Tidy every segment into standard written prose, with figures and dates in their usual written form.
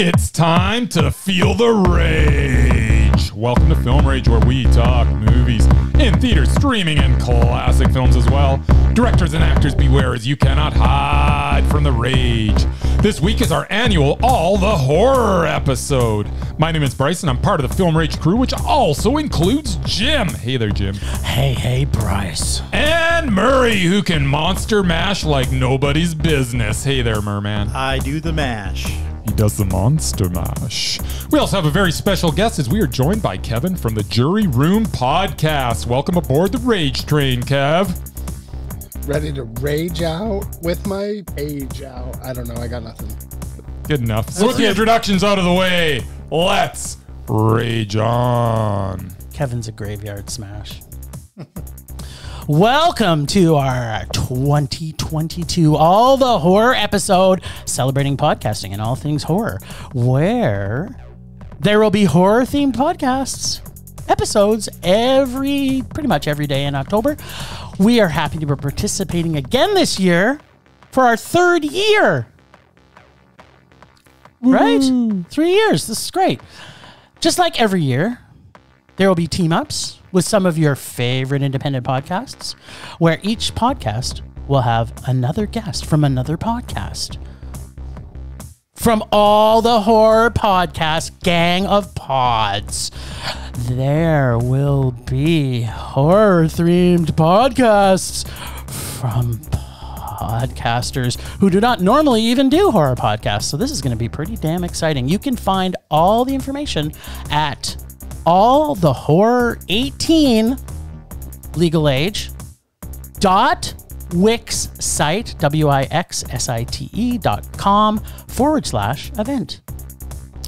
It's time to feel the rage. Welcome to Film Rage, where we talk movies in theaters, streaming, and classic films as well. Directors and actors beware, as you cannot hide from the rage. This week is our annual All the Horror episode. My name is Bryce, and I'm part of the Film Rage crew, which also includes Jim. Hey there, Jim. Hey, Bryce. And Murray, who can monster mash like nobody's business. Hey there, Merman. I do the mash. He does the monster mash. We also have a very special guest, as we are joined by Kevin from the Jury Room podcast. Welcome aboard the Rage Train, Kev. Ready to rage out with my age out. I don't know. I got nothing. Good enough. So with the introductions out of the way, let's rage on. Kevin's a graveyard smash. Welcome to our 2022 All the Horror episode, celebrating podcasting and all things horror, where there will be horror-themed podcasts, episodes pretty much every day in October. We are happy to be participating again this year for our third year. Right? 3 years. This is great. Just like every year, there will be team-ups with some of your favorite independent podcasts, where each podcast will have another guest from another podcast. From all the horror podcast gang of pods, there will be horror-themed podcasts from podcasters who do not normally even do horror podcasts. So this is going to be pretty damn exciting. You can find all the information at All the Horror 18 legal age .wixsite wixsite.com/event,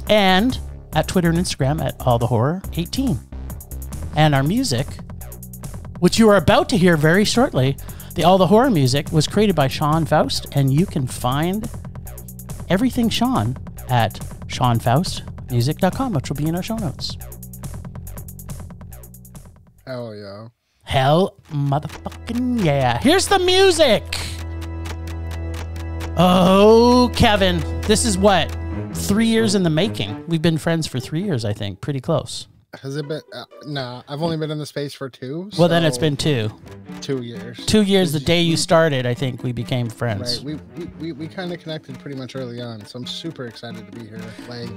and at Twitter and Instagram at All the Horror 18. And our music, which you are about to hear very shortly, the All the Horror music was created by Sean Faust, and you can find everything Sean at seanfaustmusic.com, which will be in our show notes. Hell yeah. Hell motherfucking yeah. Here's the music. Oh, Kevin, this is what? 3 years in the making. We've been friends for 3 years, I think. Pretty close. Has it been? Nah, I've only been in the space for 2. Well, then it's been 2. 2 years. 2 years the day you started, I think we became friends. Right. We kind of connected pretty much early on, so I'm super excited to be here. Like,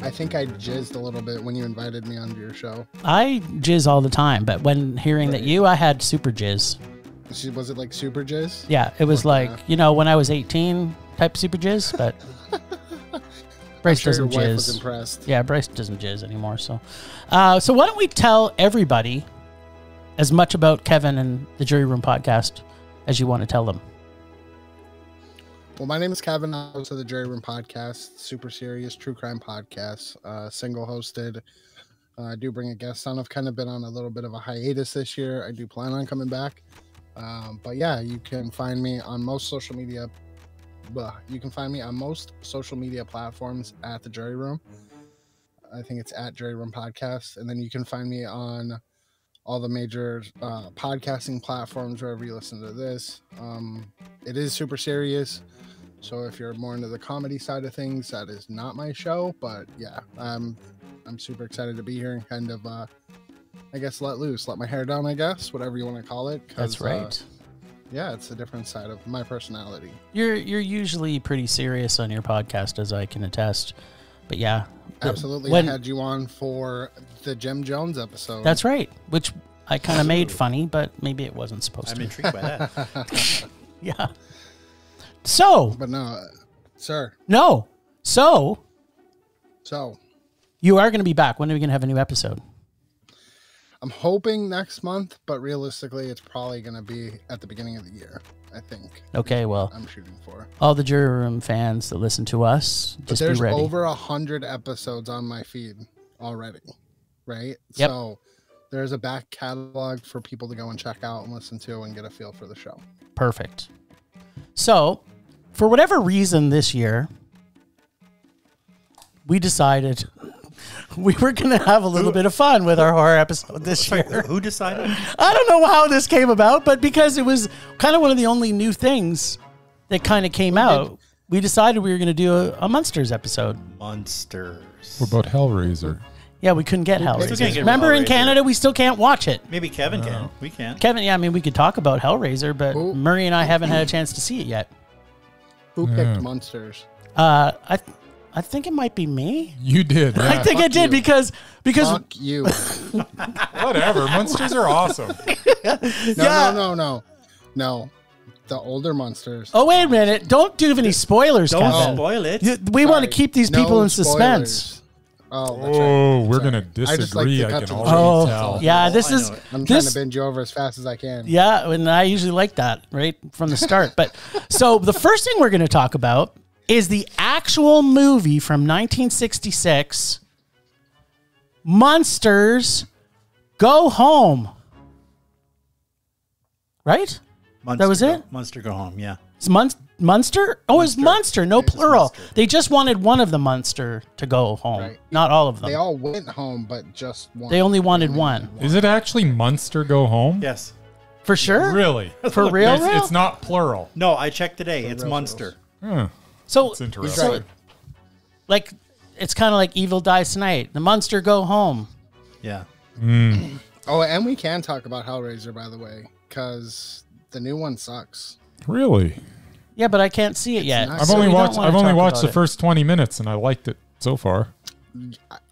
I think I jizzed a little bit when you invited me onto your show. I jizz all the time, but when hearing that I had super jizz. Was it like super jizz? Yeah, it was like, when I was 18 type super jizz, but Bryce doesn't your wife jizz. was impressed. Yeah, Bryce doesn't jizz anymore. So why don't we tell everybody as much about Kevin and the Jury Room podcast as you want to tell them? Well, my name is Kevin. I'm host of the Jury Room podcast, super serious true crime podcast, single hosted. I do bring a guest on. I've kind of been on a little bit of a hiatus this year. I do plan on coming back. But yeah, you can find me on most social media. You can find me on most social media platforms at the Jury Room. I think it's at Jury Room Podcast. And then you can find me on all the major podcasting platforms wherever you listen to this. It is super serious. So if you're more into the comedy side of things, that is not my show. But yeah, I'm super excited to be here and kind of, I guess, let my hair down, I guess, whatever you want to call it. That's right. Yeah, it's a different side of my personality. You're usually pretty serious on your podcast, as I can attest. But yeah. Absolutely. I had you on for the Jim Jones episode. That's right. Which I kind of made funny, but maybe it wasn't supposed to. I'm intrigued by that. Yeah. So. But no, sir. No. So. You are going to be back. When are we going to have a new episode? I'm hoping next month, but realistically, it's probably going to be at the beginning of the year, I think. Okay, well, I'm shooting for all the Jury Room fans that listen to us, just be ready. There's over 100 episodes on my feed already, right? Yep. So there's a back catalog for people to go and check out and listen to and get a feel for the show. Perfect. So, for whatever reason this year, we decided we were going to have a little bit of fun with our horror episode this year. Who decided? I don't know how this came about, but because it was kind of one of the only new things that kind of came out. we decided we were going to do a Munsters episode. Munsters. What about Hellraiser? Yeah, we couldn't get still Hellraiser. can't get Remember in Hellraiser. Canada, we still can't watch it. Maybe Kevin can. We can. Kevin, yeah, I mean, we could talk about Hellraiser, but Who- Murray and I haven't had a chance to see it yet. Who Yeah. picked Munsters? I think it might be me. You did. I Yeah. think I Fuck did you. because Fuck you. Whatever. Munsters are awesome. No. The older Munsters. oh wait a minute, don't do any spoilers, Don't Kevin. spoil it. We want to Sorry. keep these people No in suspense. spoilers. Oh, that's right. Oh, we're Sorry. going to I just like disagree. to I cut can to the already chase. tell. Yeah, Oh, this I is know it. I'm trying this. to binge you over as fast as I can. Yeah, and I usually like that right from the start. But so the first thing we're going to talk about is the actual movie from 1966, Munsters Go Home. Right? Munster that was it? Munster Go Home, yeah. It's Munster? Oh, it's Munster, no It's plural. Munster. They just wanted one of the Munster to go home, Right. not all of them. They all went home, but just one. They only wanted one. Is it actually Munster Go Home? Yes. For sure? Really? For real, It's, real? it's not plural. No, I checked today. It's real Munster. Huh. So, It's He's interesting. right. like, it's kind of like Evil Dies Tonight. The Munster Go Home. Yeah. Oh, and we can talk about Hellraiser, by the way, because the new one sucks. Really? Yeah, but I can't see it yet. nice. I've so only we don't watched wanna I've only talk watched about the first 20 minutes and I liked it so far.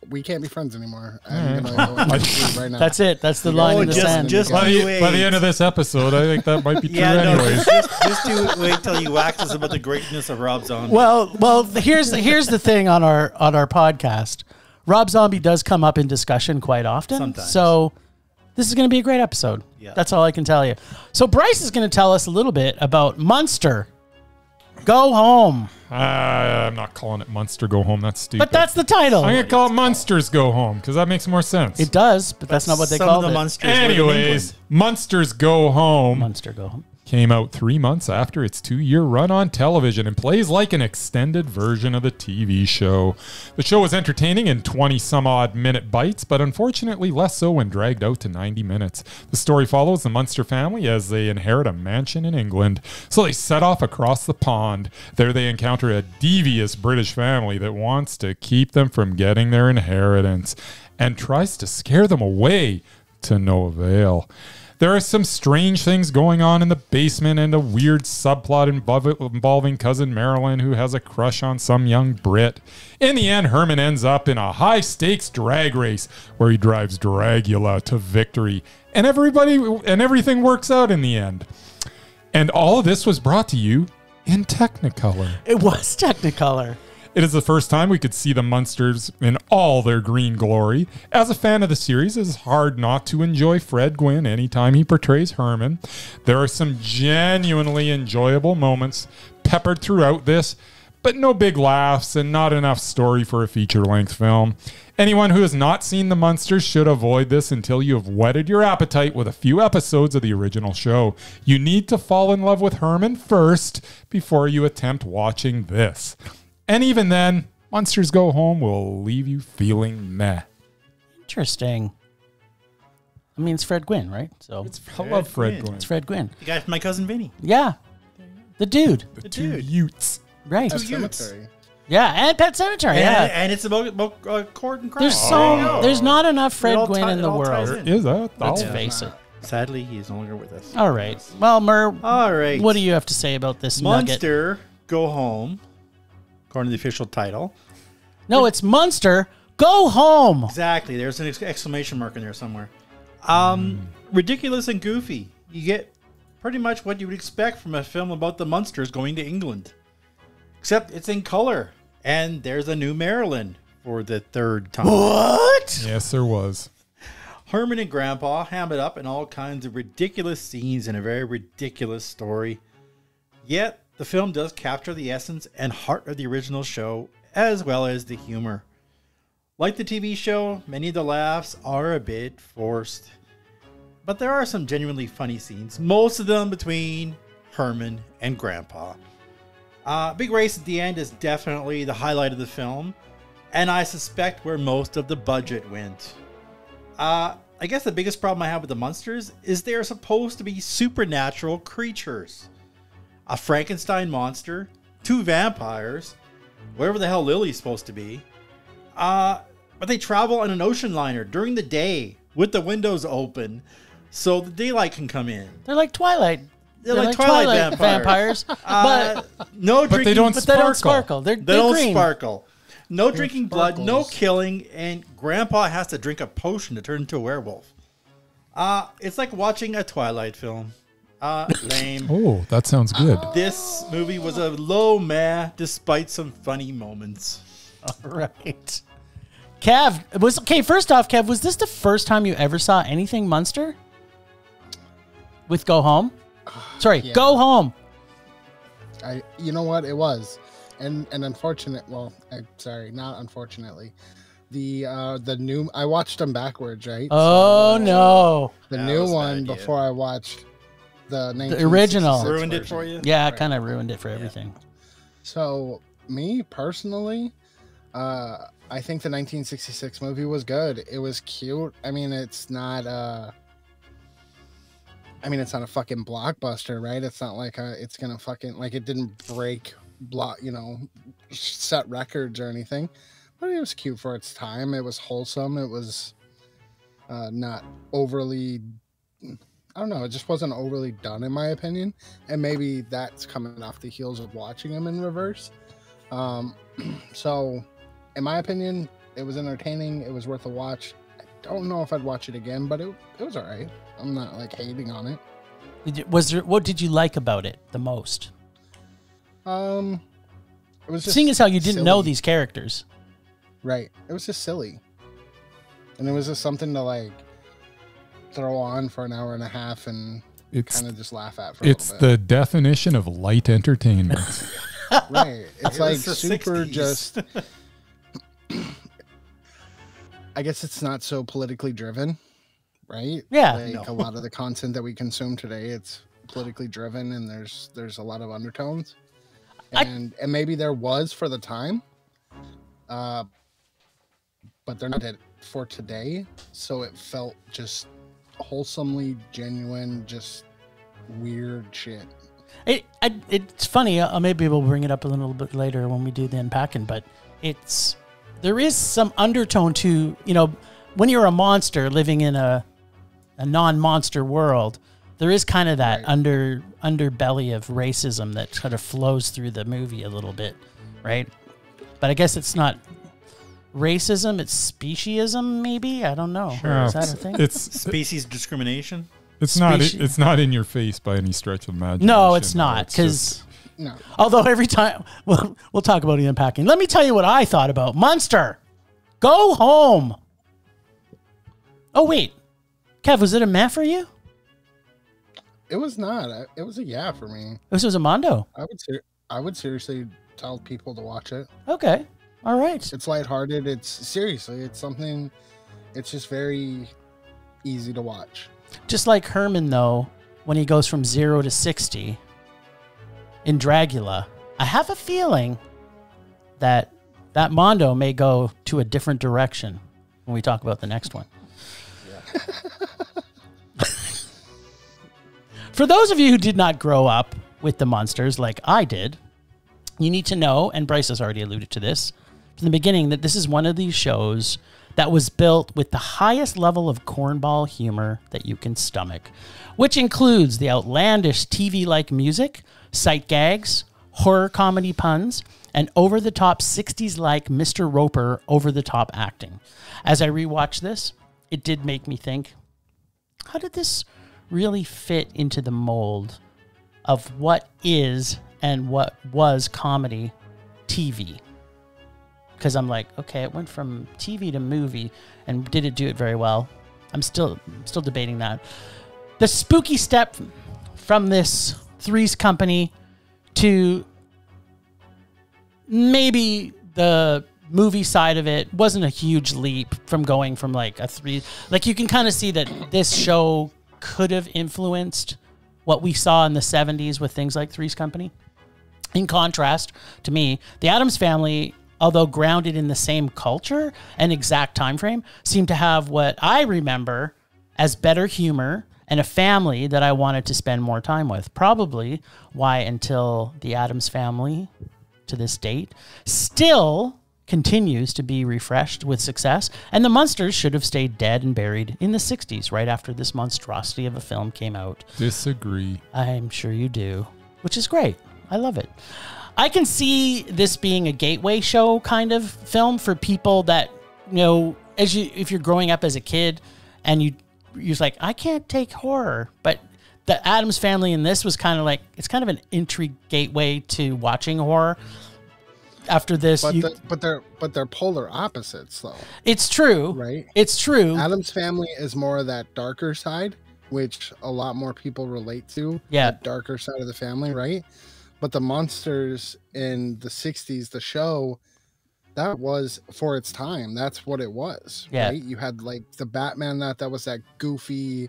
We can't be friends anymore. I'm gonna go and leave right now. That's it. That's the line Oh, in the sand. just By you the, by the wait. end of this episode, I think that might be true Yeah, no, anyways. just to wait till you wax us about the greatness of Rob Zombie. Well, here's the thing on our podcast. Rob Zombie does come up in discussion quite often. Sometimes. So this is going to be a great episode. Yeah. That's all I can tell you. So Bryce is going to tell us a little bit about Munster Go Home. I'm not calling it Munster Go Home. That's stupid. But that's the title. I'm going to call it Munsters Go Home because that makes more sense. It does, but that's not what they Some called of the it. Munsters live in Anyways, England. Munsters Go Home Munster Go Home. came out 3 months after its 2-year run on television and plays like an extended version of the TV show. The show was entertaining in 20-some-odd minute bites, but unfortunately less so when dragged out to 90 minutes. The story follows the Munster family as they inherit a mansion in England, so they set off across the pond. There they encounter a devious British family that wants to keep them from getting their inheritance and tries to scare them away to no avail. There are some strange things going on in the basement and a weird subplot involving cousin Marilyn who has a crush on some young Brit. In the end, Herman ends up in a high-stakes drag race where he drives Dragula to victory. And everything works out in the end. And all of this was brought to you in Technicolor. It was Technicolor. It is the first time we could see the Munsters in all their green glory. As a fan of the series, it is hard not to enjoy Fred Gwynn anytime he portrays Herman. There are some genuinely enjoyable moments peppered throughout this, but no big laughs and not enough story for a feature-length film. Anyone who has not seen the Munsters should avoid this until you have whetted your appetite with a few episodes of the original show. You need to fall in love with Herman first before you attempt watching this. And even then, Munsters Go Home will leave you feeling meh. Interesting. I mean, it's Fred Gwynn, right? So I love Fred Gwynn. Gwynn. it's Fred Gwynn. The guy from My Cousin Vinny. Yeah. The dude. The dude. two Utes. Right. That's Utes. cemetery. Yeah, and Pet Cemetery. And, Yeah. and it's about court and crime. There's not enough Fred all Gwynn ti- in it the all ties world. in. Is that? Let's Oh. face it. Sadly, he is no longer with us. All right. Well, Mur, All right. what do you have to say about this nugget? Munster Go Home, according to the official title. No, it's Munster Go Home. Exactly. There's an exclamation mark in there somewhere. Ridiculous and goofy. You get pretty much what you would expect from a film about the Munsters going to England. Except it's in color. And there's a new Marilyn for the third time. What? Yes, there was. Herman and Grandpa ham it up in all kinds of ridiculous scenes in a very ridiculous story. Yet, the film does capture the essence and heart of the original show, as well as the humor. Like the TV show, many of the laughs are a bit forced. But there are some genuinely funny scenes, most of them between Herman and Grandpa. Big race at the end is definitely the highlight of the film, and I suspect where most of the budget went. I guess the biggest problem I have with the Munsters is they're supposed to be supernatural creatures. A Frankenstein monster, two vampires, wherever the hell Lily's supposed to be. But they travel on an ocean liner during the day with the windows open so the daylight can come in. They're like Twilight. They're like Twilight vampires. But no drinking. they don't They don't sparkle. They're don't green. sparkle. No drinking blood, no sparkles. killing, and Grandpa has to drink a potion to turn into a werewolf. It's like watching a Twilight film. Lame. Oh, that sounds good. This movie was a low meh, despite some funny moments. All right. Kev, first off, Kev, was this the first time you ever saw anything Munster? With Go Home? Sorry, Yeah. Go Home. You know what? It was. And unfortunate, well, sorry, not unfortunately. The new, I watched them backwards, right? Oh, no. The That new was a one bad idea. before I watched the original. 1966 Ruined it version. for you? Yeah, it Right. kind of ruined it for everything. So, me personally, I think the 1966 movie was good. It was cute. I mean, it's not it's not a fucking blockbuster, right? It's not like it's gonna fucking, like, it didn't break set records or anything. But it was cute for its time. It was wholesome. It was not overly, I don't know, it just wasn't overly done in my opinion. And maybe that's coming off the heels of watching them in reverse. So in my opinion, it was entertaining. It was worth a watch. I don't know if I'd watch it again, but it was all right. I'm not like hating on it. What did you like about it the most? It was just Seeing as how you didn't know silly. these characters. Right. It was just silly. And it was just something to like throw on for an hour and a half and It's kind of just laugh at for a it's little the definition of light entertainment. bit. Right. It's like It's the super 60s. just I guess it's not so politically driven, right? Yeah. Like No. a lot of the content that we consume today, it's politically driven and there's a lot of undertones. And maybe there was for the time. But they're not it for today, so it felt just wholesomely genuine, just weird shit. It's funny. Maybe we'll bring it up a little bit later when we do the unpacking. But there is some undertone to, when you're a monster living in a non-monster world, there is kind of that Right. underbelly of racism that kind of flows through the movie a little bit, right? But I guess it's not racism, it's speciesism, maybe. I don't know. Is that a thing? It's Species discrimination? it's not Species- it's not in your face by any stretch of imagination. No, it's not. It's Because just- No, although every time we'll talk about the unpacking. Let me tell you what I thought about Munster Go Home. Oh wait, Kev, was it a meh for you? it was not. It was a yeah for me. This was a Mondo. I would seriously tell people to watch it. Okay, all right. It's lighthearted. It's something. It's just very easy to watch. Just like Herman, though, when he goes from 0 to 60 in Dragula, I have a feeling that Mondo may go to a different direction when we talk about the next one. For those of you who did not grow up with the Munsters like I did, you need to know, and Bryce has already alluded to this from the beginning, that this is one of these shows that was built with the highest level of cornball humor that you can stomach, which includes the outlandish TV-like music, sight gags, horror comedy puns, and over-the-top 60s-like Mr. Roper over-the-top acting. As I rewatched this, it did make me think, how did this really fit into the mold of what is and what was comedy TV? Because I'm like, okay, it went from TV to movie, and did it do it very well? I'm still debating that. The spooky step from this Three's Company to maybe the movie side of it wasn't a huge leap from going from like a three. Like you can kind of see that this show could have influenced what we saw in the 70s with things like Three's Company. In contrast to me, the Addams Family, although grounded in the same culture and exact time frame, seemed to have what I remember as better humor and a family that I wanted to spend more time with. Probably why until the Addams Family to this date, still continues to be refreshed with success, and the Munsters should have stayed dead and buried in the 60s, right after this monstrosity of a film came out. Disagree. I'm sure you do, which is great. I love it. I can see this being a gateway show kind of film for people that, you know, if you're growing up as a kid and you're like, I can't take horror, but the Addams Family in this was kind of like, it's kind of an entry gateway to watching horror. After this, but they're polar opposites, though. It's true, right? It's true. Addams Family is more of that darker side, which a lot more people relate to. Yeah, that darker side of the family, right? But the Munsters in the 60s, the show, that was for its time. That's what it was. Yeah. Right? You had like the Batman that was that goofy,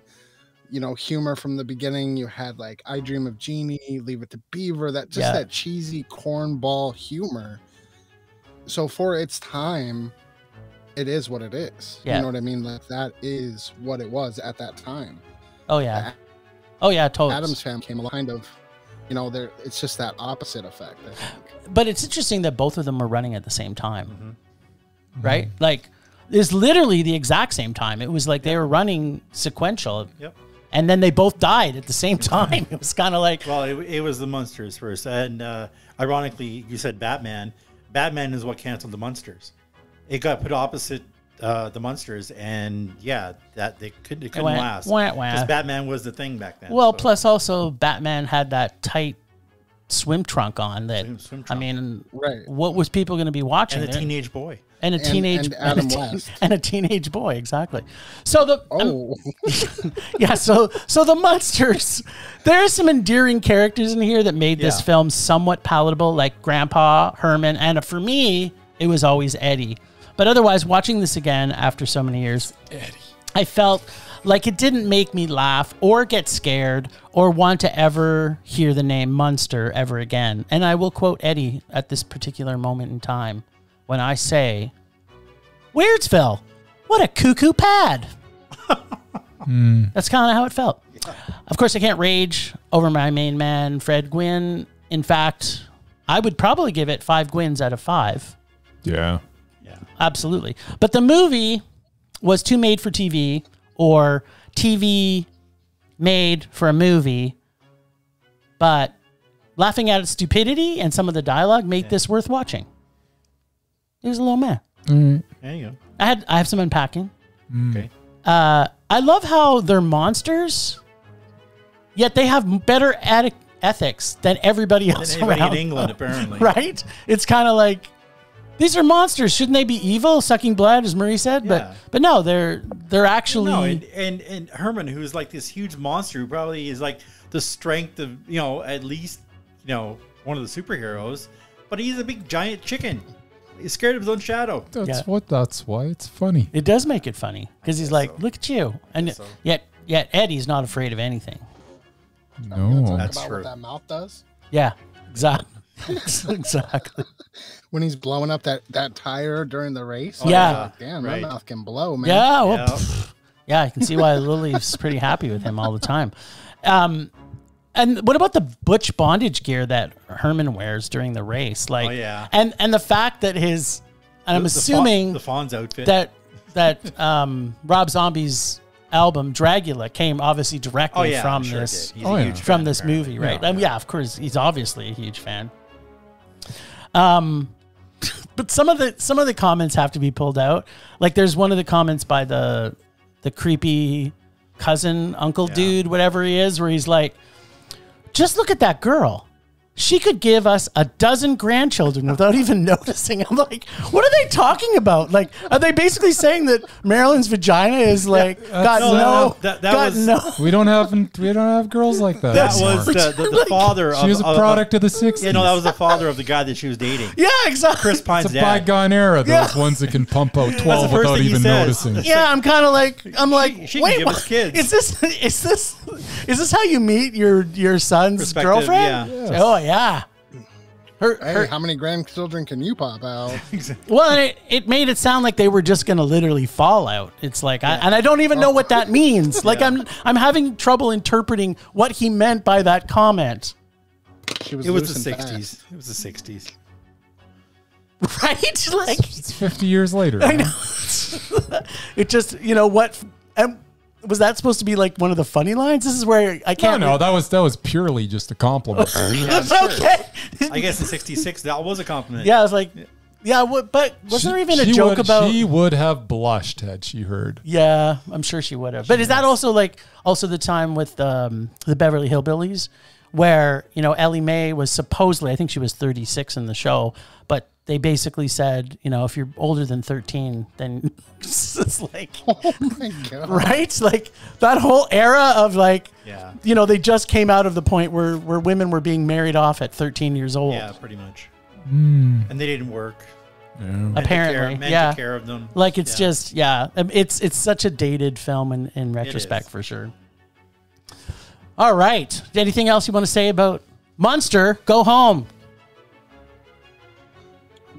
you know, humor from the beginning. You had like I Dream of Jeannie, Leave It to Beaver, that cheesy cornball humor. So for its time, it is what it is. Yeah. You know what I mean? Like that is what it was at that time. Oh yeah. Oh yeah, totally. Addams Family came along kind of, you know, there. It's just that opposite effect, I think. But it's interesting that both of them were running at the same time, right? Like, it's literally the exact same time. It was like they were running sequential. Yep. And then they both died at the same time. It was kind of like... Well, it was the Munsters first. And ironically, you said Batman. Batman is what canceled the Munsters. It got put opposite the Munsters. And yeah, that they couldn't last. Because Batman was the thing back then. Well, so. Plus also Batman had that tight swim trunk on that... Swim trunk. I mean, right. What was people going to be watching? And a teenage boy. And a teenage and Adam West. And a teenage boy, exactly. So the yeah, so the Munsters, there are some endearing characters in here that made this film somewhat palatable, like Grandpa, Herman, and for me, it was always Eddie. But otherwise, watching this again after so many years, I felt like it didn't make me laugh or get scared or want to ever hear the name Munster ever again. And I will quote Eddie at this particular moment in time when I say, Weirdsville, what a cuckoo pad. That's kind of how it felt. Of course, I can't rage over my main man, Fred Gwynn. In fact, I would probably give it 5 Gwynns out of 5. Yeah. Yeah. Absolutely. But the movie was too made for TV or TV made for a movie. But laughing at its stupidity and some of the dialogue made this worth watching. It was a little meh. There you go. I have some unpacking. Okay. I love how they're monsters, yet they have better ethics than everybody else Anybody around. in England, apparently. Right? It's kind of like, these are monsters. Shouldn't they be evil, sucking blood, as Murray said? Yeah. But no, they're actually... No, and Herman, who's like this huge monster who probably is like the strength of, you know, at least, you know, one of the superheroes, but he's a big giant chicken. He's scared of his own shadow. That's why it's funny. It does make it funny because he's like, look at you. And yet Eddie's not afraid of anything. No. That's about true. what that mouth does. Yeah, exactly. Exactly. When he's blowing up that tire during the race. Oh, yeah. Damn, right. that mouth can blow, man. Yeah, well, yeah, I can see why Lily's pretty happy with him all the time. And what about the butch bondage gear that Herman wears during the race? Like, and the fact that I'm assuming the Fawn's outfit that Rob Zombie's album Dragula came obviously directly from this from this movie, right? Yeah, of course, he's obviously a huge fan. But some of the comments have to be pulled out. Like, there's one of the comments by the creepy cousin, uncle dude, whatever he is, where he's like, just look at that girl. She could give us a dozen grandchildren without even noticing. I'm like, what are they talking about? Like, are they basically saying that Marilyn's vagina is like We don't have girls like that. That was the father. She was a product of the 60s. You know, that was the father of the guy that she was dating. Yeah, exactly. Chris Pine's dad. It's a bygone era. Those ones that can pump out 12 without even noticing. Yeah, I'm kind of like, she can give us kids. Is this how you meet your son's girlfriend? Yeah. Oh yeah. Hey, how many grandchildren can you pop out? Well, it made it sound like they were just going to literally fall out. It's like, I don't even know what that means. Like, I'm having trouble interpreting what he meant by that comment. It was the 60s. It was the 60s. Right? Like, It's 50 years later. I know. It just, you know what? Was that supposed to be like one of the funny lines? This is where I can't. No, that was purely just a compliment. Yeah, sure. Okay. I guess in '66 that was a compliment. Yeah, I was like, yeah, but was there even a joke about? She would have blushed had she heard. Yeah, I'm sure she would have. But is that also the time with the Beverly Hillbillies, where Ellie Mae was supposedly, I think she was 36 in the show, but they basically said, if you're older than 13, then it's like, Oh my God. right? Like that whole era of Yeah. they just came out of the point where women were being married off at 13 years old. Yeah, pretty much. Mm. And they didn't work. Yeah. Apparently, men yeah. took care of them. Like it's just, it's such a dated film in retrospect is. for sure. All right. Anything else you want to say about Munster Go Home?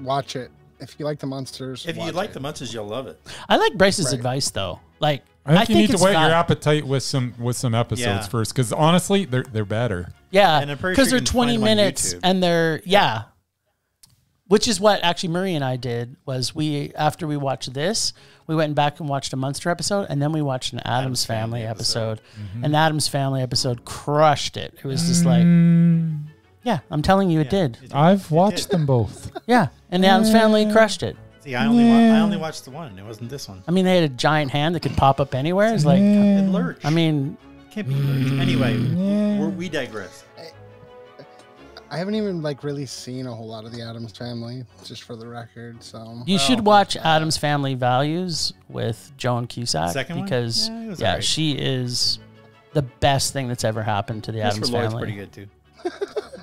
Watch it. If you like the Munsters, If you watch like it. the Munsters, you'll love it. I like Bryce's Right. advice though. Like I think you need to it's whet got- your appetite with some episodes Yeah. first, because honestly, they're better. Yeah, And I'm pretty because sure they're you can 20 find them on minutes YouTube. and they're which is what actually Murray and I did. Was after we watched this, we went back and watched a Munster episode, and then we watched an Addams Family episode. Mm-hmm. An Addams Family episode crushed it. It was just like, yeah, I'm telling you, it did. I've watched them both. Yeah, and the Addams Family crushed it. See, I only watched the one. It wasn't this one. I mean, they had a giant hand that could pop up anywhere. It's like, It lurched. I mean, can't be lurched. Anyway, we digress. I haven't even really seen a whole lot of the Addams Family, just for the record. So you should watch Addams Family Values with Joan Cusack Second one? because Yeah, it was alright. she is the best thing that's ever happened to the Addams Christopher Lloyd's Family. pretty good too.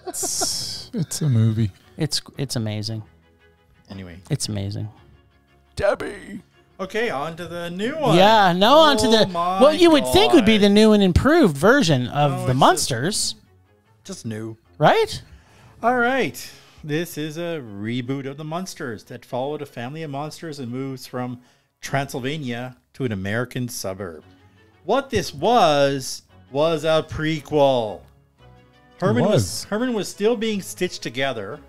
It's a movie. It's amazing. Anyway, It's amazing. Debbie. okay, on to the new one. Yeah, now on to the my what you would think would be God. the new and improved version of No, the it's Munsters, Just new. right? All right. This is a reboot of the Munsters that followed a family of monsters and moves from Transylvania to an American suburb. What this was a prequel. Herman was still being stitched together.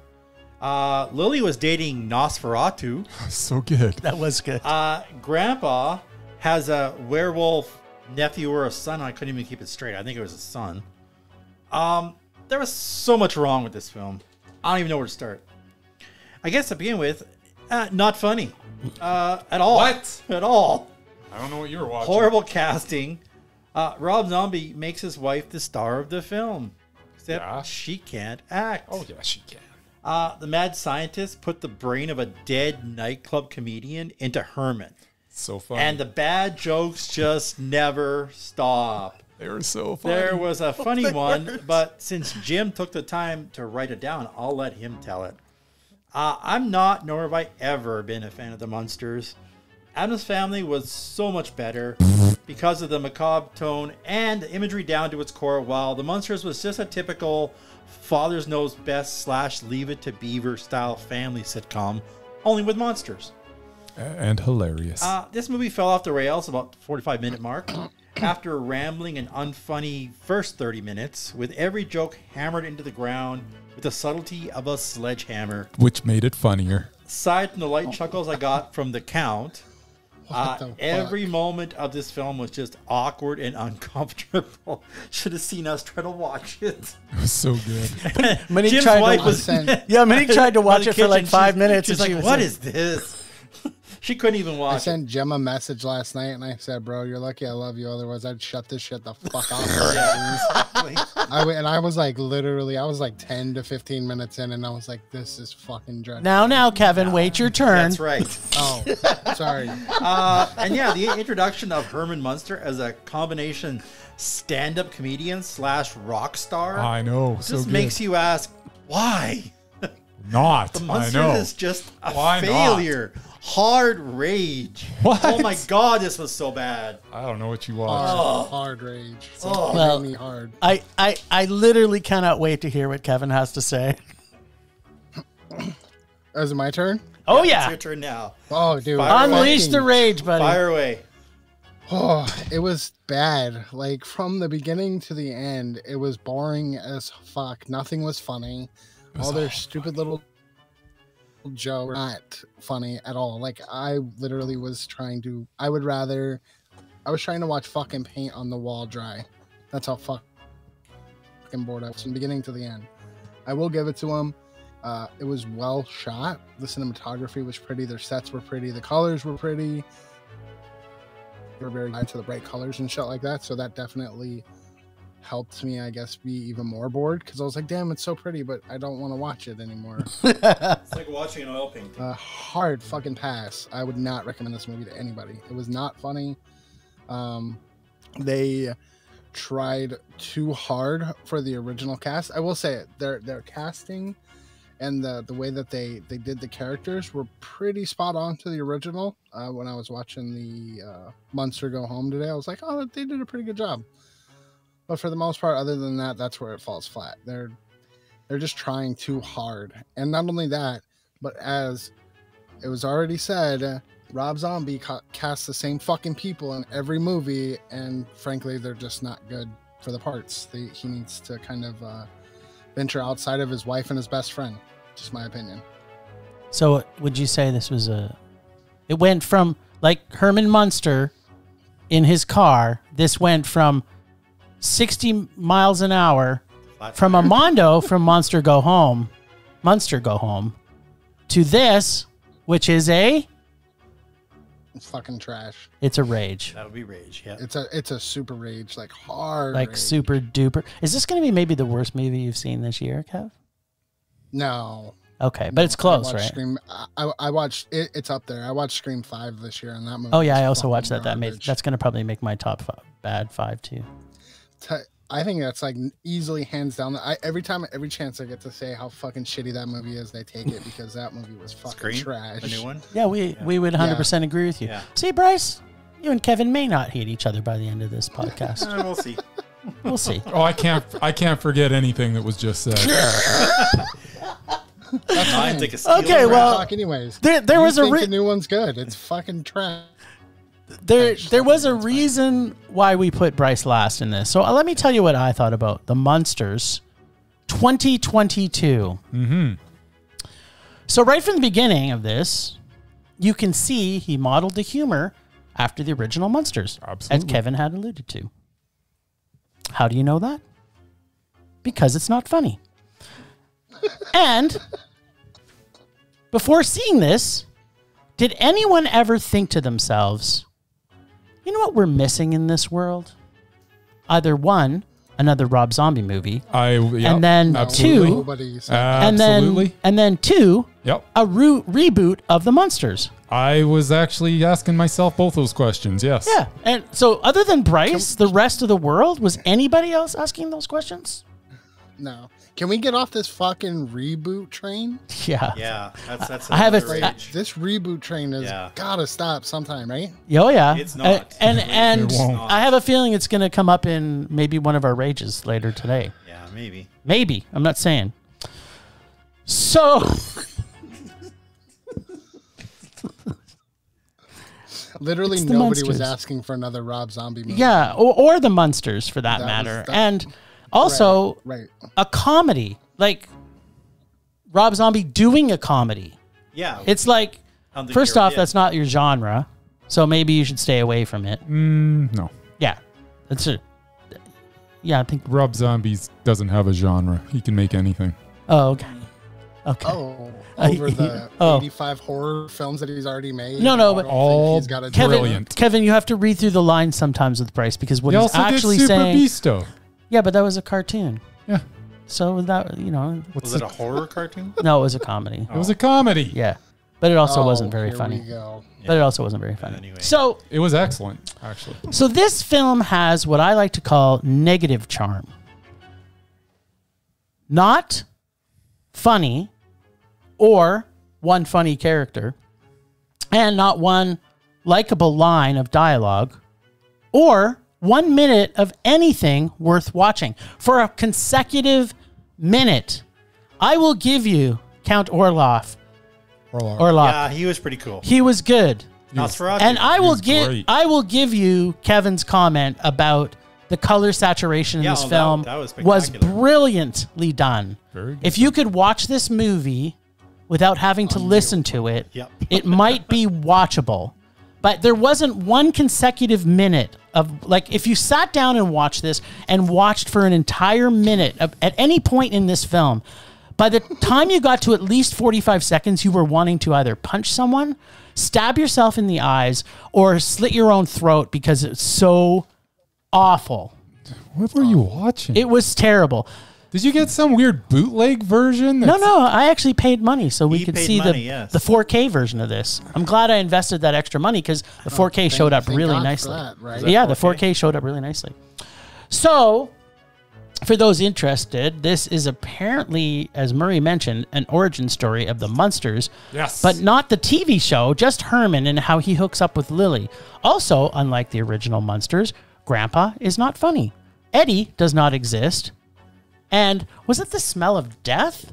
Lily was dating Nosferatu. So good. That was good. Grandpa has a werewolf nephew or a son. I couldn't even keep it straight. I think it was a son. There was so much wrong with this film. I don't even know where to start. I guess to begin with, not funny at all. What? At all. I don't know what you were watching. Horrible casting. Rob Zombie makes his wife the star of the film. Except Yeah. she can't act. Oh yeah, she can. The mad scientist put the brain of a dead nightclub comedian into Herman. So funny. And the bad jokes just never stop. they were so funny. There was a funny one, but since Jim took the time to write it down, I'll let him tell it. I'm not, nor have I ever been a fan of the Munsters. Addams Family was so much better because of the macabre tone and the imagery down to its core, while the Munsters was just a typical Father's Knows Best / Leave It to Beaver style family sitcom, only with monsters. And hilarious. This movie fell off the rails about the 45-minute mark after a rambling and unfunny first 30 minutes, with every joke hammered into the ground with the subtlety of a sledgehammer. Which made it funnier. Aside from the light chuckles I got from the count, What the every fuck? moment of this film was just awkward and uncomfortable. Should have seen us try to watch it. It was so good. Monique Jim's tried to wife watch- was Sent- Yeah, Monique tried to by watch the it for like kitchen. 5 minutes, She's and she like, was "What like, is this?" She couldn't even I watch it. sent Jem a message last night, and I said, "Bro, you're lucky I love you. Otherwise, I'd shut this shit the fuck off." Exactly. I was like, literally, I was like 10 to 15 minutes in, and I was like, "This is fucking dreadful." Now, Kevin, wait your turn. That's right. Oh, sorry. And yeah, the introduction of Herman Munster as a combination stand-up comedian / rock star I know. So just good. makes you ask, why? Not. The I Munster know. is just a Why not? failure. Hard rage. What? Oh my God, this was so bad. I don't know what you watched. Hard rage. Oh. Well, Made me hard. I literally cannot wait to hear what Kevin has to say. Is it my turn? Oh It's yeah, your turn now. Oh, dude. Fire away. unleash the rage, buddy. Fire away. Oh, it was bad. Like from the beginning to the end, it was boring as fuck. Nothing was funny. All their stupid little joke were not funny at all. Like I literally was trying to. I was trying to watch fucking paint on the wall dry. That's how fucking bored I was from beginning to the end. I will give it to him. It was well shot. The cinematography was pretty. Their sets were pretty. The colors were pretty. They were very into the bright colors and shit like that. So that definitely helped me, I guess, be even more bored because I was like, damn, it's so pretty, but I don't want to watch it anymore. It's like watching an oil painting. Hard fucking pass. I would not recommend this movie to anybody. It was not funny. They tried too hard for the original cast. I will say it. Their casting and the way that they did the characters were pretty spot on to the original. When I was watching the Munster Go Home today, I was like, oh, they did a pretty good job. But for the most part, other than that, that's where it falls flat. They're just trying too hard. And not only that, but as it was already said, Rob Zombie casts the same fucking people in every movie, and frankly, they're just not good for the parts. He needs to kind of venture outside of his wife and his best friend. Just my opinion. So would you say this was it went from like Herman Munster in his car, this went from 60 miles an hour from Armando from Munster Go Home, to this, which is fucking trash. It's a rage. That'll be rage. Yeah. It's a super rage, like hard, like rage. Super duper. Is this going to be maybe the worst movie you've seen this year, Kev? No. Okay, but it's close, right? Scream, I watched it. It's up there. I watched Scream 5 this year, and that movie. Oh yeah, I also watched that. Garbage. That's going to probably make my top bad 5 too. I think that's like easily hands down. Every chance I get to say how fucking shitty that movie is, they take it because that movie was fucking trash. The new one? Yeah, we would 100% agree with you. Yeah. See, Bryce, you and Kevin may not hate each other by the end of this podcast. We'll see. We'll see. Oh, I can't forget anything that was just said. Okay, well, talk anyways. There was the new one's good. It's fucking trash. There was a reason why we put Bryce last in this. So let me tell you what I thought about the Munsters 2022. Mm-hmm. So right from the beginning of this, you can see he modeled the humor after the original Munsters, Absolutely. as Kevin had alluded to. How do you know that? Because it's not funny. And before seeing this, did anyone ever think to themselves, you know what we're missing in this world? Either one, another Rob Zombie movie, and then absolutely. two, and then two, yep, a reboot of the Munsters. I was actually asking myself both those questions. Yes. Yeah, and so other than Bryce, the rest of the world, was anybody else asking those questions? No. Can we get off this fucking reboot train? Yeah. Yeah. That's I have this reboot train has gotta stop sometime, right? Oh yeah. It's not. And It won't. I have a feeling it's gonna come up in maybe one of our rages later today. Yeah, maybe. Maybe. I'm not saying. So literally It's the nobody was Munsters. asking for another Rob Zombie movie. yeah, or the Munsters for that matter. And also right. a comedy. Like Rob Zombie doing a comedy. Yeah. It's like, first off, that's not your genre, so maybe you should stay away from it. No. Yeah, that's it. Yeah, I think. Rob Zombies doesn't have a genre. He can make anything. Oh, okay. Okay. Oh, over the 85 horror films that he's already made. No, but all he's got a brilliant. Kevin, you have to read through the lines sometimes with Bryce because what He he's also actually did Super saying. Beasto. Yeah, but that was a cartoon. Yeah. So that was it a horror cartoon? No, it was a comedy. It was a comedy. Yeah, but it also wasn't very here funny. we go. But it also wasn't very funny. Anyway. So It was excellent, actually. So this film has what I like to call negative charm. Not funny or one funny character and not one likable line of dialogue or 1 minute of anything worth watching. For a consecutive minute, I will give you Count Orloff. Yeah, he was pretty cool. He was good. Nosferatu. And I great. will give you Kevin's comment about the color saturation in this film that was was spectacular. brilliantly done. Very good. If you could watch this movie without having to listen to it, Yep. it might be watchable. But there wasn't one consecutive minute of, like, if you sat down and watched this and watched for an entire minute at any point in this film, by the time you got to at least 45 seconds, you were wanting to either punch someone, stab yourself in the eyes, or slit your own throat because it's so awful. What were you watching? It was terrible. Did you get some weird bootleg version? No, I actually paid money so we He could paid see money, yes. the 4K version of this. I'm glad I invested that extra money because the 4K showed up thank really God for nicely. that, right? Is that Yeah, the 4K? 4K showed up really nicely. So, for those interested, this is apparently, as Murray mentioned, an origin story of the Munsters. Yes. But not the TV show, just Herman and how he hooks up with Lily. Also, unlike the original Munsters, Grandpa is not funny. Eddie does not exist. And was it the smell of death?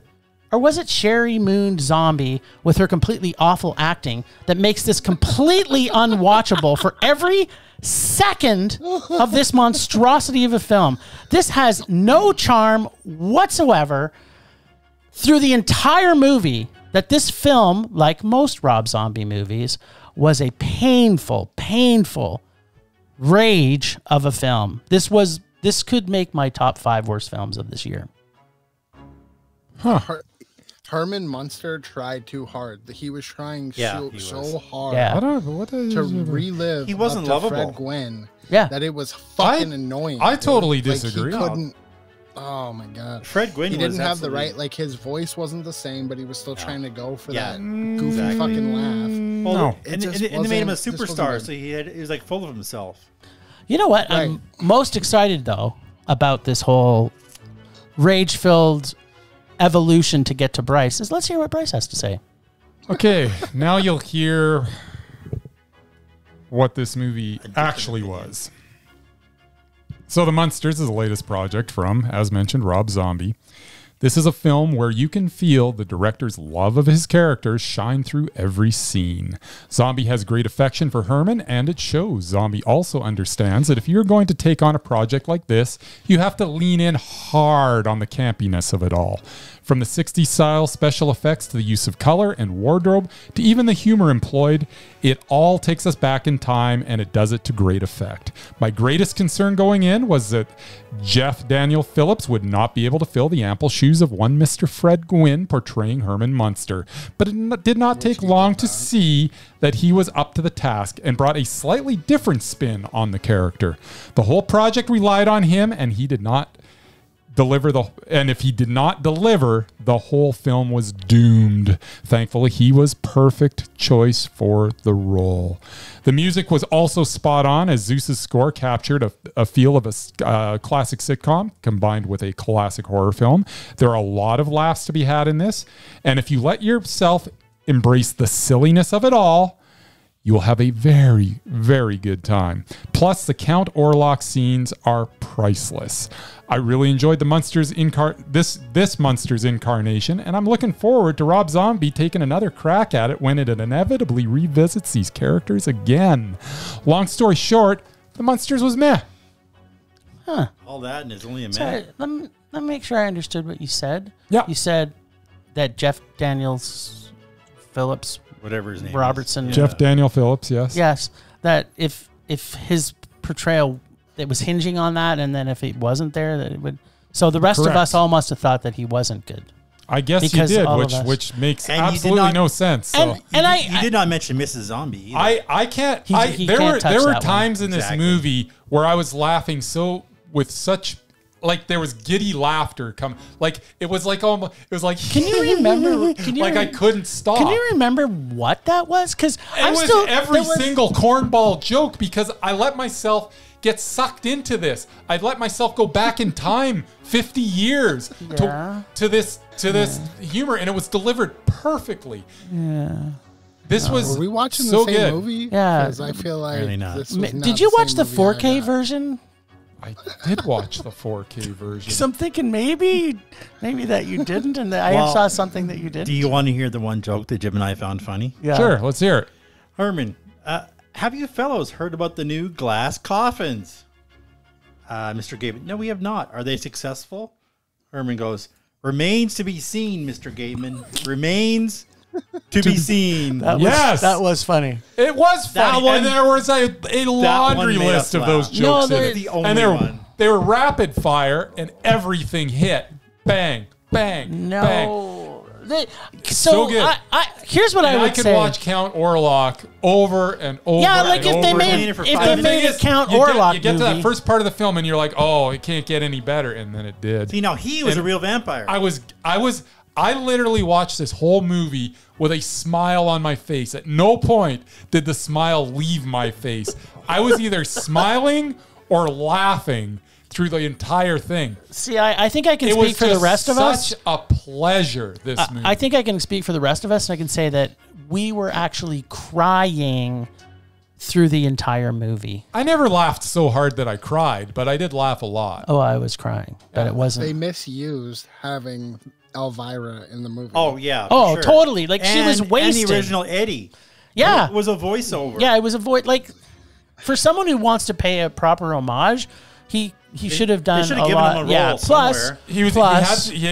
Or was it Sherry Moon Zombie with her completely awful acting that makes this completely unwatchable for every second of this monstrosity of a film? This has no charm whatsoever through the entire movie. That this film, like most Rob Zombie movies, was a painful rage of a film. This could make my top 5 worst films of this year. Herman Munster tried too hard. He was trying Yeah, he so was. hard Yeah. to relive. He wasn't up to lovable. Fred Gwynn. Yeah. That it was fucking annoying. I dude. totally Like, disagree. He couldn't. Oh my god. Fred Gwynn He was didn't have the absolutely- right. Like his voice wasn't the same, but he was still trying to go for Yeah, that goofy exactly. fucking laugh. Well, No. and, It just and they made him a wasn't- just superstar, wasn't so he was like full of himself. You know what? Right. I'm most excited, though, about this whole rage-filled evolution to get to Bryce is let's hear what Bryce has to say. Okay, now you'll hear what this movie actually was. So, The Munsters is the latest project from, as mentioned, Rob Zombie. This is a film where you can feel the director's love of his characters shine through every scene. Zombie has great affection for Herman, and it shows. Zombie also understands that if you're going to take on a project like this, you have to lean in hard on the campiness of it all. From the 60s style special effects to the use of color and wardrobe to even the humor employed, it all takes us back in time, and it does it to great effect. My greatest concern going in was that Jeff Daniel Phillips would not be able to fill the ample shoes of one Mr. Fred Gwynn portraying Herman Munster. But it did not take long to see that he was up to the task and brought a slightly different spin on the character. The whole project relied on him, and he did not if he did not deliver, the whole film was doomed. Thankfully, he was perfect choice for the role. The music was also spot on, as Zeus's score captured a feel of a classic sitcom combined with a classic horror film. There are a lot of laughs to be had in this, and if you let yourself embrace the silliness of it all, you will have a very, very good time. Plus, the Count Orlok scenes are priceless. I really enjoyed the Munsters this Munsters incarnation, and I'm looking forward to Rob Zombie taking another crack at it when it inevitably revisits these characters again. Long story short, the Munsters was meh. All that and it's only a Sorry, minute. let me make sure I understood what you said. Yeah. You said that Jeff Daniels Phillips Whatever his name Robertson. is. Jeff Daniel Phillips, yes. Yes, that if his portrayal it was hinging on that, and then if it wasn't there, that it would. So the rest of Correct. us all must have thought that he wasn't good. I guess Because you did, all of us- which makes And you did absolutely not- no sense. So. You did not mention Mrs. Zombie either. I can't. He there can't were touch there were that one. times in this Exactly. movie where I was laughing with such like there was giddy laughter come like it was like almost it was like Can you remember? Can you like I couldn't stop. Can you remember what that was? Because It was every single cornball joke because I let myself get sucked into this. I'd let myself go back in time 50 years Yeah. to this humor, and it was delivered perfectly. Yeah. This was Were we watching so the same good. movie? Yeah. Because I feel like Really not. this was not Did you watch same the movie I 4K got. version? I did watch the 4K version. Because I'm thinking maybe that you didn't, and that I Well, saw something that you did. Do you want to hear the one joke that Jim and I found funny? Yeah. Sure, let's hear it. Herman, have you fellows heard about the new glass coffins? Mr. Gateman, no, we have not. Are they successful? Herman goes, remains to be seen, Mr. Gateman. Remains To be seen. That was funny. It was funny. one- And there was a laundry made list us of laugh. those jokes. No, in they're it. the only and one. they were rapid fire, and everything hit. Bang, bang, bang. No. So good. Here's what I And would I could say. watch Count Orlok over and over. Yeah, like and if they over made again. it for if 5 they minutes. made a Count you Orlok get to movie. that first part of the film, and you're like, oh, it can't get any better, and then it did. See, now he was And a real vampire. I literally watched this whole movie with a smile on my face. At no point did the smile leave my face. I was either smiling or laughing through the entire thing. See, I think I can It speak was for the just rest of us. such a pleasure, this movie. I think I can speak for the rest of us, and I can say that we were actually crying through the entire movie. I never laughed so hard that I cried, but I did laugh a lot. Oh, I was crying, but it wasn't. They misused having Elvira in the movie. oh, yeah. for Oh, sure. totally. Like, she was And wasted. the original Eddie. Yeah. It was a voiceover. Yeah, it was a void. Like, for someone who wants to pay a proper homage, he should have done should a have given lot. him a Yeah. role Plus, somewhere.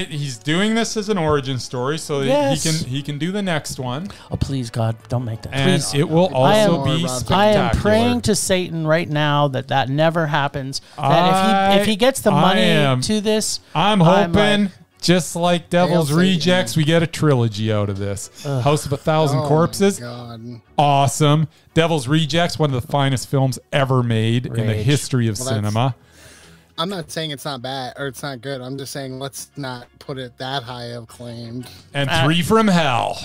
He's doing this as an origin story, so Yes. that he can do the next one, oh please God, don't make that. and Please, it will I am- also be I spectacular. I am praying to Satan right now that never happens. That if he gets the money to this, I'm I'm hoping, like- just like Devil's Hail Satan. Rejects, we get a trilogy out of this. House of a Thousand Oh Corpses, my God. awesome. Devil's Rejects, one of the finest films ever made in the Rage. history of Well, that's- cinema. I'm not saying it's not bad or it's not good. I'm just saying let's not put it that high of claimed. And Three from Hell.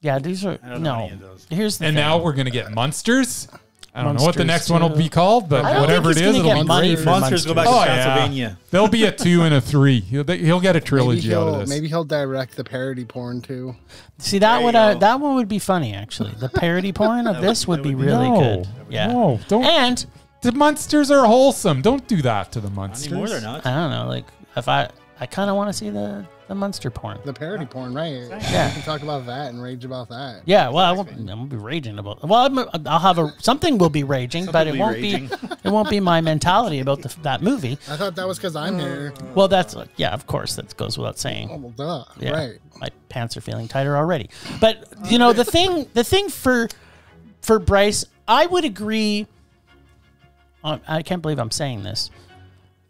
yeah, these are I don't know no. any of those. Here's the And thing. now we're going to get Munsters. I don't know what the Munsters next one will too. be called, but I don't whatever it think is, he's it'll gonna be get money great. for Monsters go back to Oh, Transylvania. yeah. There'll be a 2 and a 3. He'll get a trilogy out of this. Maybe he'll direct the parody porn too. See that There would you go. that one would be funny actually. The parody porn of this would be really No. good. Yeah. No, don't. And The Munsters are wholesome. Don't do that to the Munsters. Anymore, they're not. I don't know, like if I kind of want to see the Munster porn. The parody porn, right? Yeah. We can talk about that and rage about that. Yeah, well, I'm gonna be raging about. Well, I'll have something will be raging, but it will be won't raging. be. It won't be my mentality about that movie. I thought that was because I'm here. Well, that's yeah, of course, that goes without saying. Oh, well, duh. Yeah, Right. my pants are feeling tighter already. But you know, the thing for Bryce, I would agree. I can't believe I'm saying this.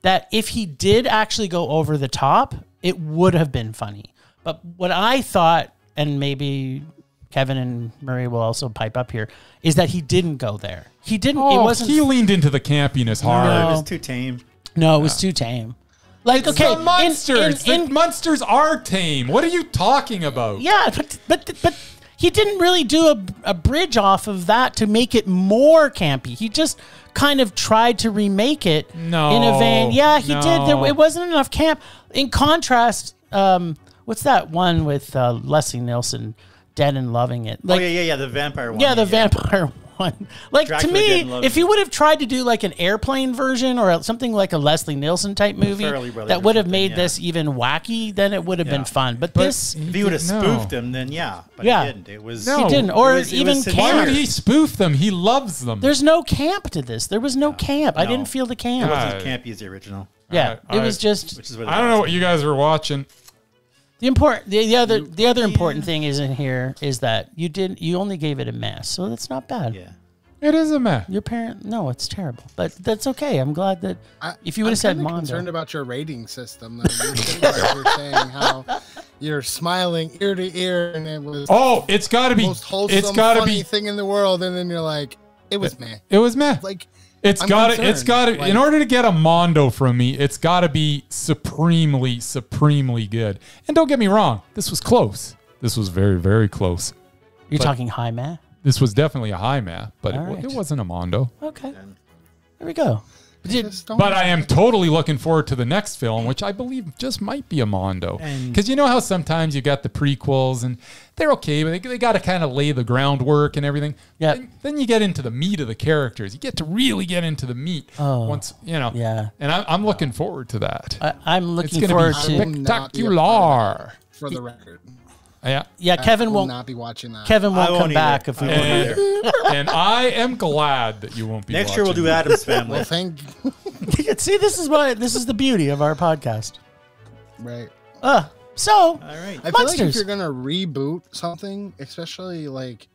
That if he did actually go over the top, it would have been funny. But what I thought, and maybe Kevin and Murray will also pipe up here, is that he didn't go there. He didn't. It Oh, wasn't. he leaned into the campiness hard. No. It was too tame. No, it was too tame. Like, It's okay, the Munsters. in- The Munsters are tame. What are you talking about? yeah, but he didn't really do a bridge off of that to make it more campy. He just kind of tried to remake it in a vein. Yeah, he did. It wasn't enough camp. In contrast, what's that one with Leslie Nielsen, Dead and Loving It? Like, yeah, the vampire one. yeah, the vampire one. Like, Dracula to Dead me, and Loving if he It. would have tried to do like an airplane version or something like a Leslie Nielsen type movie Farrelly Brothers that or would have something, made yeah. this even wacky, then it would have been Yeah. fun. But this, If he would have No. spoofed him, then yeah. But Yeah. he didn't. It was. No. he didn't. Or It was even sincere. Why camp. would he spoof them? He loves them. There's no camp to this. There was no camp. I No. didn't feel the camp. It wasn't Uh, as campy as the original. Yeah, I- it was just Which is what I don't know what you guys are watching. the other important thing is in here is that you only gave it a mess, so that's not bad. Yeah. It is a mess. Your parent, no, it's terrible, but that's okay. I'm glad that if you would I'm have said kinda Mondo, concerned about your rating system. Though. You're sitting there, you're saying how you're smiling ear to ear, and it was Oh, it's got to the be. most wholesome, It's got to funny be. thing in the world, and then you're like, it was meh. It was meh. Like It's I'm got to. It's concerned. got to. Like- In order to get a Mondo from me, it's got to be supremely good. And don't get me wrong, this was close. This was very, very close. you're but- talking high math. This was definitely a high math, but All right. it wasn't a Mondo. Okay, there we go. just don't- But I am totally looking forward to the next film, which I believe just might be a Mondo. And- Because you know how sometimes you got the prequels and they're okay, but they got to kind of lay the groundwork and everything. Yeah. Then you get into the meat of the characters. You get to really get into the meat. Oh, once you know. yeah. And I'm looking forward to that. I'm It's looking going forward to be to. I will not be a spectacular. for the record. Yeah. Yeah, Kevin I will won't. not be watching that. Kevin I won't won't come back either. if we I won't won't. either. And I am glad that you won't be Next year we'll watching do it. Adam's Family. Well, thank See, this is the beauty of our podcast. right. So, All right. I feel like if Munsters. you're gonna reboot something, especially like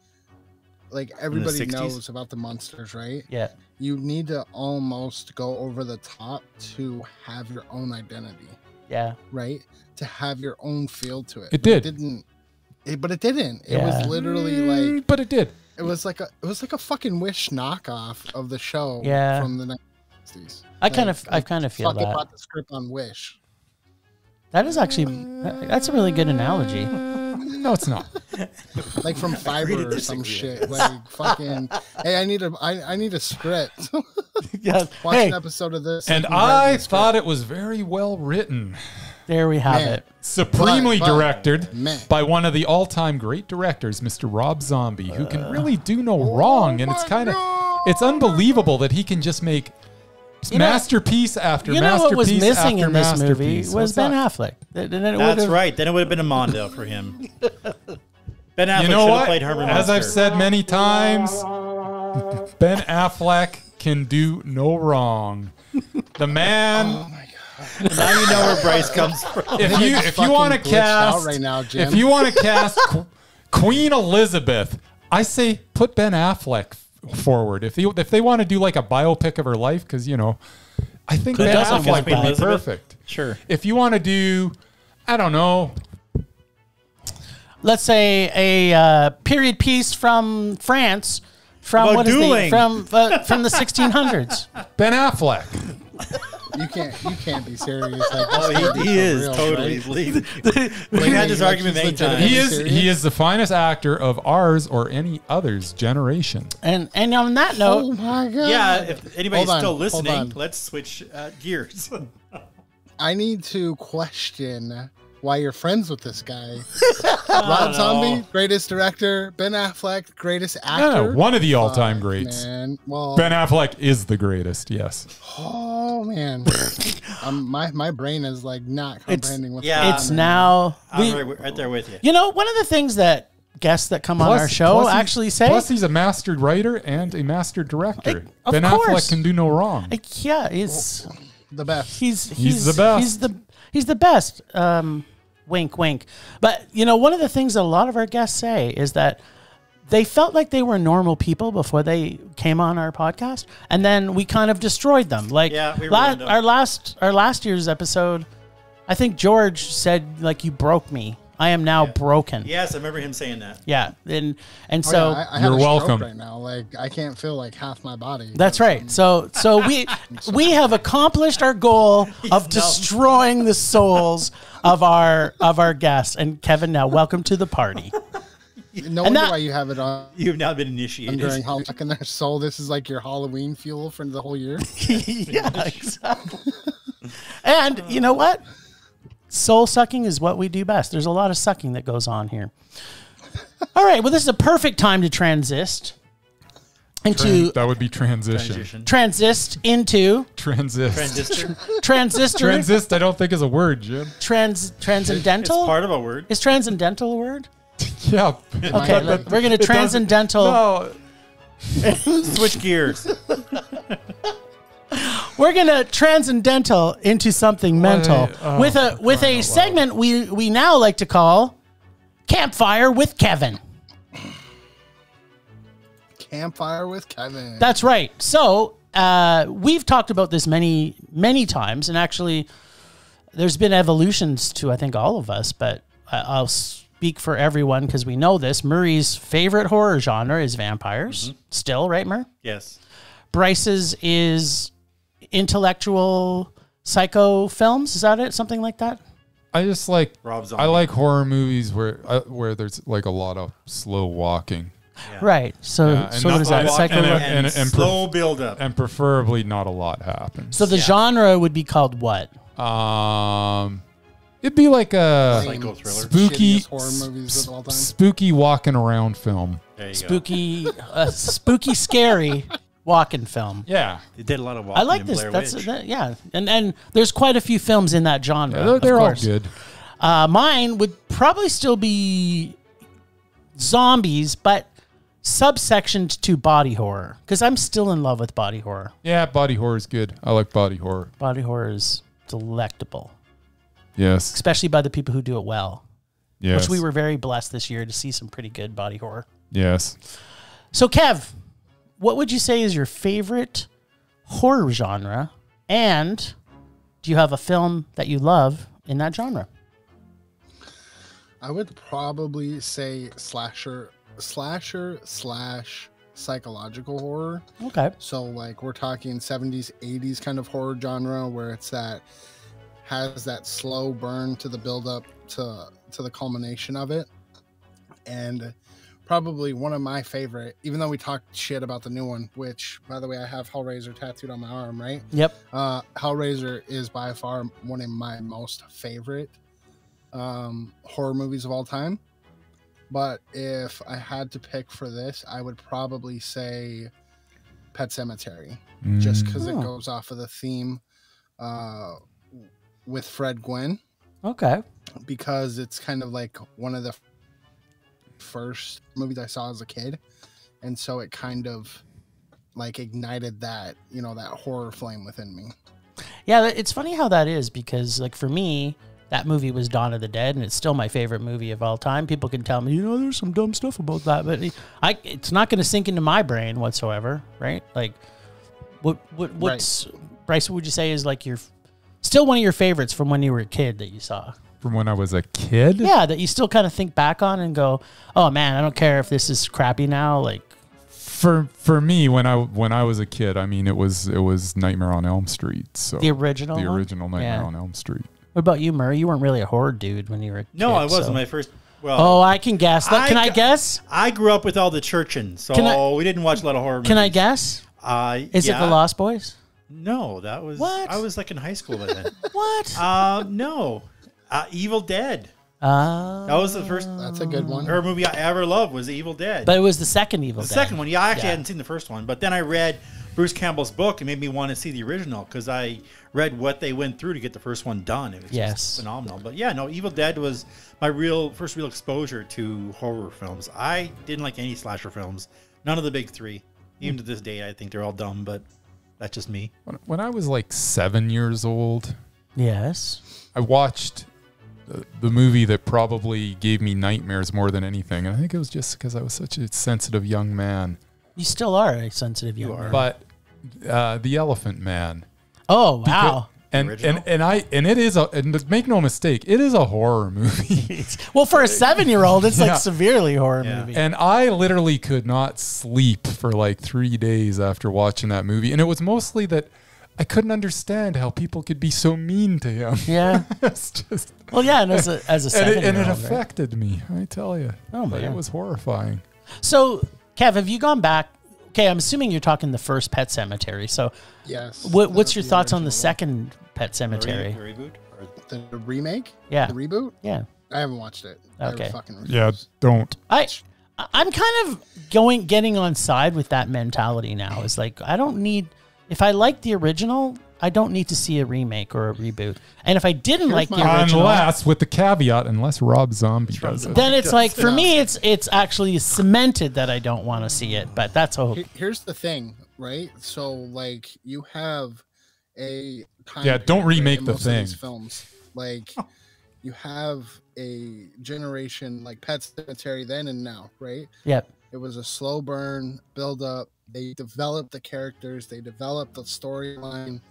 everybody 60s? knows about the Munsters, right? yeah, You need to almost go over the top to have your own identity, yeah. right? To have your own feel to it. It But did. But it didn't. It Yeah. was literally like But it did. it was like a fucking Wish knockoff of the show Yeah. from the 1960s. I kind of feel fucking that. bought the script on Wish. That is actually that's a really good analogy. No, it's not. Like from agree to Fiverr or some disagree. shit. Like fucking hey, I need a script. Yeah. Watch Hey, an episode of this. And you can write me I a script. thought it was very well written. there we have Man. it. Supremely But- directed man. by one of the all-time great directors, Mr. Rob Zombie, who can really do no wrong. And it's my kind of, God. it's unbelievable that he can just make You know- masterpiece after You know what was masterpiece missing after in this movie masterpiece. was What's Ben that? Affleck. That's right. Then it would have been a Mondale for him. Ben Affleck You know should have what? played Herman As I've Munster. said many times, Ben Affleck can do no wrong. The man. Oh my god. Now you know where Bryce comes from. If you want to fucking glitched out cast right now, Jim. if you want to cast Queen Elizabeth, I say put Ben Affleck forward. If they want to do like a biopic of her life, because I think Who Ben doesn't Affleck want would be Elizabeth? perfect. Sure. If you want to do, I don't know, Let's say a period piece from France, from About what is dueling. from the 1600s. Ben Affleck. You can't be serious. Like, Oh, this can't be he for is real, totally. right? We had this Like, argument he's many legitimately times. He is the finest actor of ours or any other's generation. And on that note, Oh my god. Yeah, if anybody's Hold on, still hold listening, on. let's switch gears. I need to question why you're friends with this guy. Rob Zombie, greatest director. Ben Affleck, greatest actor. One of the all-time greats. Man, well, Ben Affleck is the greatest. Yes. oh man, my brain is like not comprehending what's yeah. going it's on. now. I'm right there with you. You know, one of the things that guests that come on our show plus he- actually say. Plus, he's a mastered writer and a mastered director. Of Ben course. Affleck can do no wrong. Yeah, he's The best. he's the best. He's the best. Wink, wink. But one of the things that a lot of our guests say is that they felt like they were normal people before they came on our podcast, and then we kind of destroyed them. Like Yeah, we ruined them. our last year's episode, I think George said like, "You broke me. I am now broken." Yes, I remember him saying that. Yeah, and Oh, so. yeah, I have You're a stroke welcome. right now. Like I can't feel like half my body. That's right. So we have accomplished our goal of numb. destroying the souls of our guests. And Kevin, now welcome to the party. No wonder that- why you have it on You've now been initiated. during Halloween. In their soul, this is like your Halloween fuel for the whole year. Yeah, exactly. And you know what? Soul sucking is what we do best. There's a lot of sucking that goes on here. All right. Well, this is a perfect time to transist into That would be transition. Transition. transist into Transist. Transistor. Transist, I don't think is a word, Jim. It's transcendental. part of a word. Is transcendental a word? Yeah. Okay, we're going to transcendental. No. Switch gears. We're going to transcendental into something mental oh, with a segment we now like to call Campfire with Kevin. Campfire with Kevin. That's right. So we've talked about this many times, and actually, there's been evolutions to I think all of us. But I'll speak for everyone because we know this. Murray's favorite horror genre is vampires. Still, right, Murray? Yes. Bryce's is intellectual psycho films. Is that it? Something like that? I just like Rob Zombie. I like horror movies where there's like a lot of slow walking Yeah. Right. So, Yeah, and so what not is that? like- Psycho. and slow build up. and preferably not a lot happens. So the genre would be called what? It'd be like a Psycho thriller. spooky Shittiest horror movies of all time. spooky walking around film. There you Spooky, spooky, scary walking film. Yeah. go. They did a lot of walking I like in this. Blair That's Witch. And there's quite a few films in that genre. Yeah, they're of all course. good. Mine would probably still be zombies, but subsectioned to body horror because I'm still in love with body horror. Yeah, body horror is good. I like body horror. Body horror is delectable. Yes. especially by the people who do it well. Yes. Which we were very blessed this year to see some pretty good body horror. Yes. So, Kev, what would you say is your favorite horror genre? And do you have a film that you love in that genre? I would probably say slasher / psychological horror. Okay. So like we're talking 70s, 80s kind of horror genre where it's that has that slow burn to the build up to the culmination of it. And probably one of my favorite, even though we talked shit about the new one, which by the way, I have Hellraiser tattooed on my arm, right? Yep. Hellraiser is by far one of my most favorite horror movies of all time. But if I had to pick for this, I would probably say Pet Sematary, just because it goes off of the theme with Fred Gwynn. Okay. Because it's kind of like one of the first movies I saw as a kid. And so it kind of like ignited that, you know, that horror flame within me. Yeah, it's funny how that is because, like, for me, that movie was Dawn of the Dead, and it's still my favorite movie of all time. People can tell me, you know, there's some dumb stuff about that, but it's not going to sink into my brain whatsoever, right? Like, what's Bryce? What would you say is like still one of your favorites from when you were a kid that you saw? From when I was a kid? Yeah, that you still kind of think back on and go, oh man, I don't care if this is crappy now. Like, For me, when I was a kid, I mean, it was Nightmare on Elm Street. So the original Nightmare on Elm Street. What about you, Murray? You weren't really a horror dude when you were a kid. No, I wasn't. So. My first. Well, Oh, I can guess. Can I guess? I grew up with all the churchin', so we didn't watch a lot of horror movies. Can I guess? Is it The Lost Boys? No, that was. What? I was like in high school by then. What? No. Evil Dead. That was the first. That's a good one. Horror movie I ever loved was Evil Dead. But it was the second Evil Dead. The second one, yeah, I actually hadn't seen the first one, but then I read Bruce Campbell's book and made me want to see the original because I read what they went through to get the first one done. It was just phenomenal. But yeah, no, Evil Dead was my first real exposure to horror films. I didn't like any slasher films, none of the big three. Even to this day, I think they're all dumb, but that's just me. When I was like 7 years old, yes, I watched the movie that probably gave me nightmares more than anything. And I think it was just because I was such a sensitive young man. You still are a sensitive young man. But The Elephant Man. Oh, wow. And it is and make no mistake, it is a horror movie. Well, for a 7-year-old, it's like severely horror movie. And I literally could not sleep for like 3 days after watching that movie. And it was mostly that I couldn't understand how people could be so mean to him. Yeah. It's just. Well, yeah, and as a 7-year-old. And it affected me, I tell you. Oh, man. It was horrifying. So, Kev, have you gone back? Okay, I'm assuming you're talking the first Pet Sematary. So, yes. What's your thoughts on the second Pet Sematary? The reboot? The remake? Yeah. The reboot? Yeah. I haven't watched it. Okay. Yeah, don't. I'm kind of getting on side with that mentality now. It's like, I don't need, if I like the original, I don't need to see a remake or a reboot. And if I didn't like the original, unless Rob Zombie does it, then it's like, for me, it's actually cemented that I don't want to see it. But that's okay. Here's the thing, right? So like you have a time don't period remake in the most of these thing. films. Like you have a generation like Pet Sematary then and now, right? Yep. It was a slow burn build up. They developed the characters, they developed the storyline,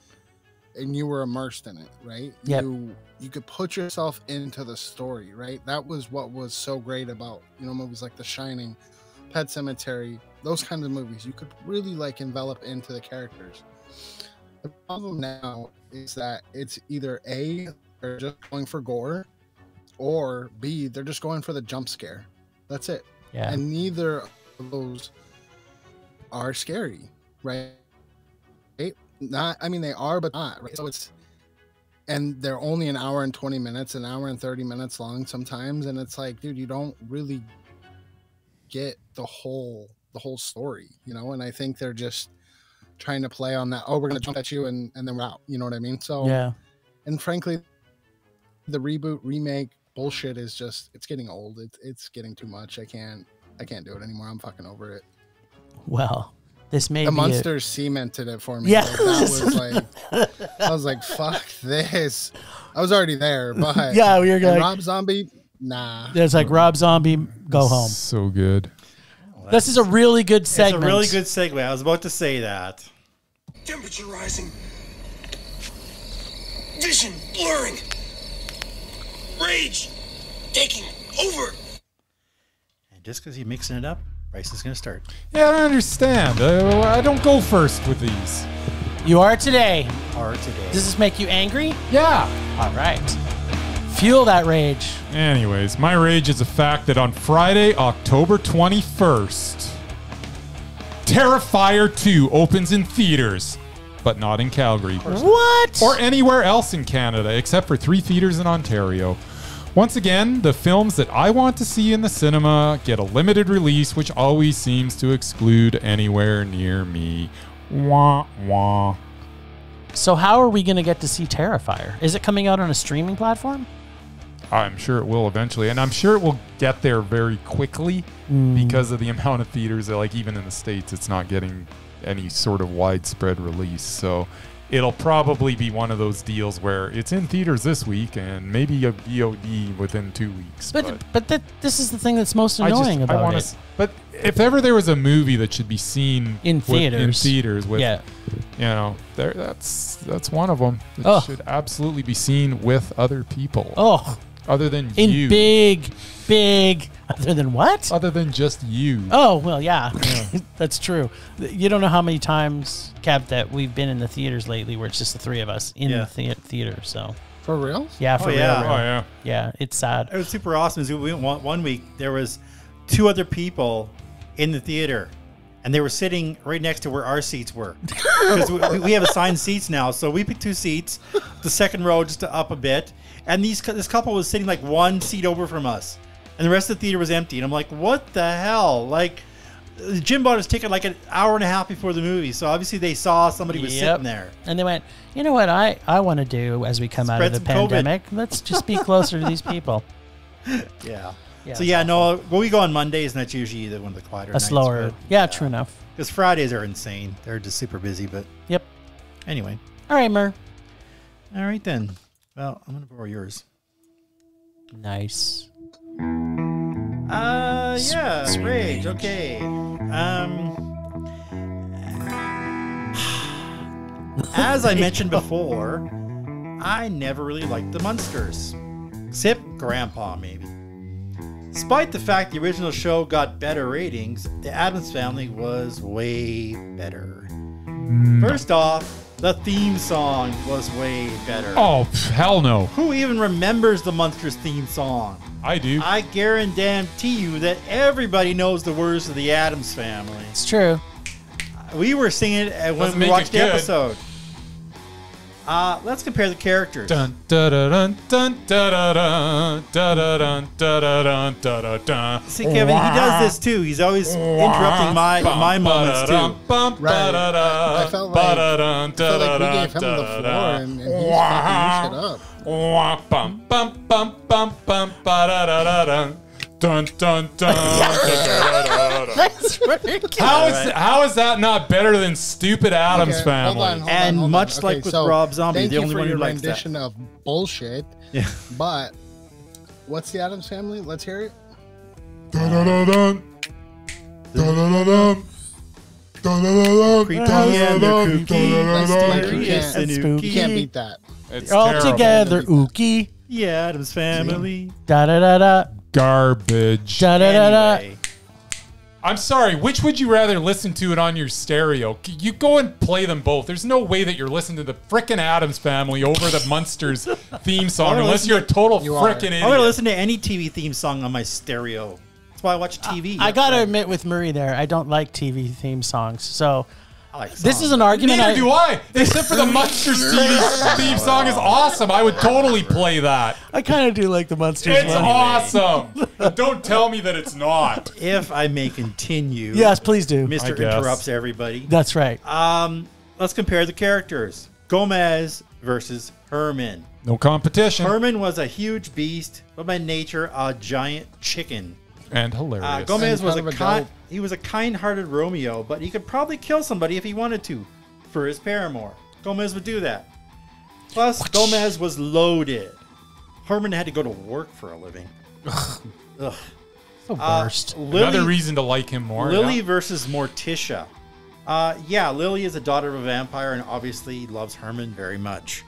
and you were immersed in it, right? Yep. You could put yourself into the story, right? That was what was so great about, movies like The Shining, Pet Sematary, those kinds of movies. You could really like envelop into the characters. The problem now is that it's either A, they're just going for gore, or B, they're just going for the jump scare. That's it. Yeah. And neither of those are scary, right? They are, but not, right? So and they're only an hour and 20 minutes, an hour and 30 minutes long sometimes. And it's like, dude, you don't really get the whole story, and I think they're just trying to play on that. Oh, we're going to jump at you and then we're out. You know what I mean? So, yeah. And frankly, the reboot remake bullshit is just, it's getting old. It's getting too much. I can't do it anymore. I'm fucking over it. Well, this may The be Munsters cemented it for me. Yeah. Like, I was like, fuck this. I was already there, but Yeah, we were going. Rob Zombie, nah. There's like Rob Zombie, Go Home. So good. This is a really good segment. It's a really good segue. I was about to say that. Temperature rising. Vision blurring. Rage taking over. And just because you're mixing it up, Bryce is going to start. Yeah, I understand. I don't go first with these. You are today. Does this make you angry? Yeah. All right. Fuel that rage. Anyways, my rage is the fact that on Friday, October 21st, Terrifier 2 opens in theaters, but not in Calgary. What? Or anywhere else in Canada, except for 3 theaters in Ontario. Once again, the films that I want to see in the cinema get a limited release, which always seems to exclude anywhere near me. Wah, wah. So how are we going to get to see Terrifier? Is it coming out on a streaming platform? I'm sure it will eventually, and I'm sure it will get there very quickly because of the amount of theaters that, like, even in the States, it's not getting any sort of widespread release. So it'll probably be one of those deals where it's in theaters this week and maybe a VOD within 2 weeks. But this is the thing that's most annoying about it. But if ever there was a movie that should be seen In theaters. with, Yeah. you know, that's one of them. It Oh. should absolutely be seen with other people. Oh, Other than in you. big, other than what? Other than just you. Oh, well, yeah. That's true. You don't know how many times, Kev, that we've been in the theaters lately where it's just the 3 of us in the theater. So, For real? yeah, for real. yeah. real. Oh, yeah. Yeah, it's sad. It was super awesome. Is we went one week, there was 2 other people in the theater, and they were sitting right next to where our seats were. Because we have assigned seats now, so we picked 2 seats, the second row just up a bit, and this couple was sitting like 1 seat over from us, and the rest of the theater was empty. And I'm like, what the hell? Like, Jim bought his ticket like an hour and a half before the movie, so obviously they saw somebody was sitting there. And they went, you know what I want to do as we come out of Spread the some COVID. pandemic? Let's just be closer to these people. Yeah. Yeah, So yeah, no, well, we go on Mondays, and that's usually one of the quieter A nights. slower. but, Yeah, true enough. Because Fridays are insane. They're just super busy, but Yep. anyway. All right, Mur. All right, then. Well, I'm going to borrow yours. Nice. Yeah, Rage. Okay. As I mentioned before, I never really liked the Munsters. Except Grandpa, maybe. Despite the fact the original show got better ratings, the Addams Family was way better. First off, the theme song was way better. Oh, hell no. Who even remembers the Munsters theme song? I do. I guarantee you that everybody knows the words of the Addams Family. It's true. We were singing it when Doesn't we make watched it the good. episode. Let's compare the characters. Dun dun dun dun dun dun dun dun dun dun dun. See, Kevin, he does this too. He's always interrupting my moments too. Right. I felt like we gave him the floor and he's fucking shit up. Dun dun dun. That's pretty good. How is that not better than stupid Addams Okay, Family? And much like with Rob Zombie, thank the you only for one who your likes that. rendition of bullshit. Yeah. But what's the Addams Family? Let's hear it. Dun-dun-dun-dun. Dun-dun-dun-dun. Dun-dun-dun-dun. Creepy and the kooky. Let's do it. Creepy and That's ooky. You can't beat that. It's All terrible. together, ookie. The Addams Family. Da da da da. Garbage. Da da da da. Anyway, I'm sorry, which would you rather listen to it on your stereo? You go and play them both. There's no way that you're listening to the frickin' Addams Family over the Munsters theme song I'm gonna unless listen you're a total You are. frickin' idiot. I'm going to listen to any TV theme song on my stereo. That's why I watch TV. I gotta admit with Murray there, I don't like TV theme songs. So I like this songs. is an argument. Neither do I. Except for the Munsters theme song is awesome. I would totally play that. I kind of do like the Munsters It's one. awesome. Don't tell me that it's not. If I may continue. Yes, please do. Mr. guess. Interrupts everybody. That's right. Let's compare the characters. Gomez versus Herman. No competition. Herman was a huge beast, but by nature a giant chicken. And hilarious. Gomez And was kind a of a dope. he was a kind-hearted Romeo, but he could probably kill somebody if he wanted to for his paramour. Gomez would do that. Plus, Gomez was loaded. Herman had to go to work for a living. Ugh. The worst. Another reason to like him more. Lily yeah. versus Morticia. Yeah, Lily is a daughter of a vampire and obviously loves Herman very much.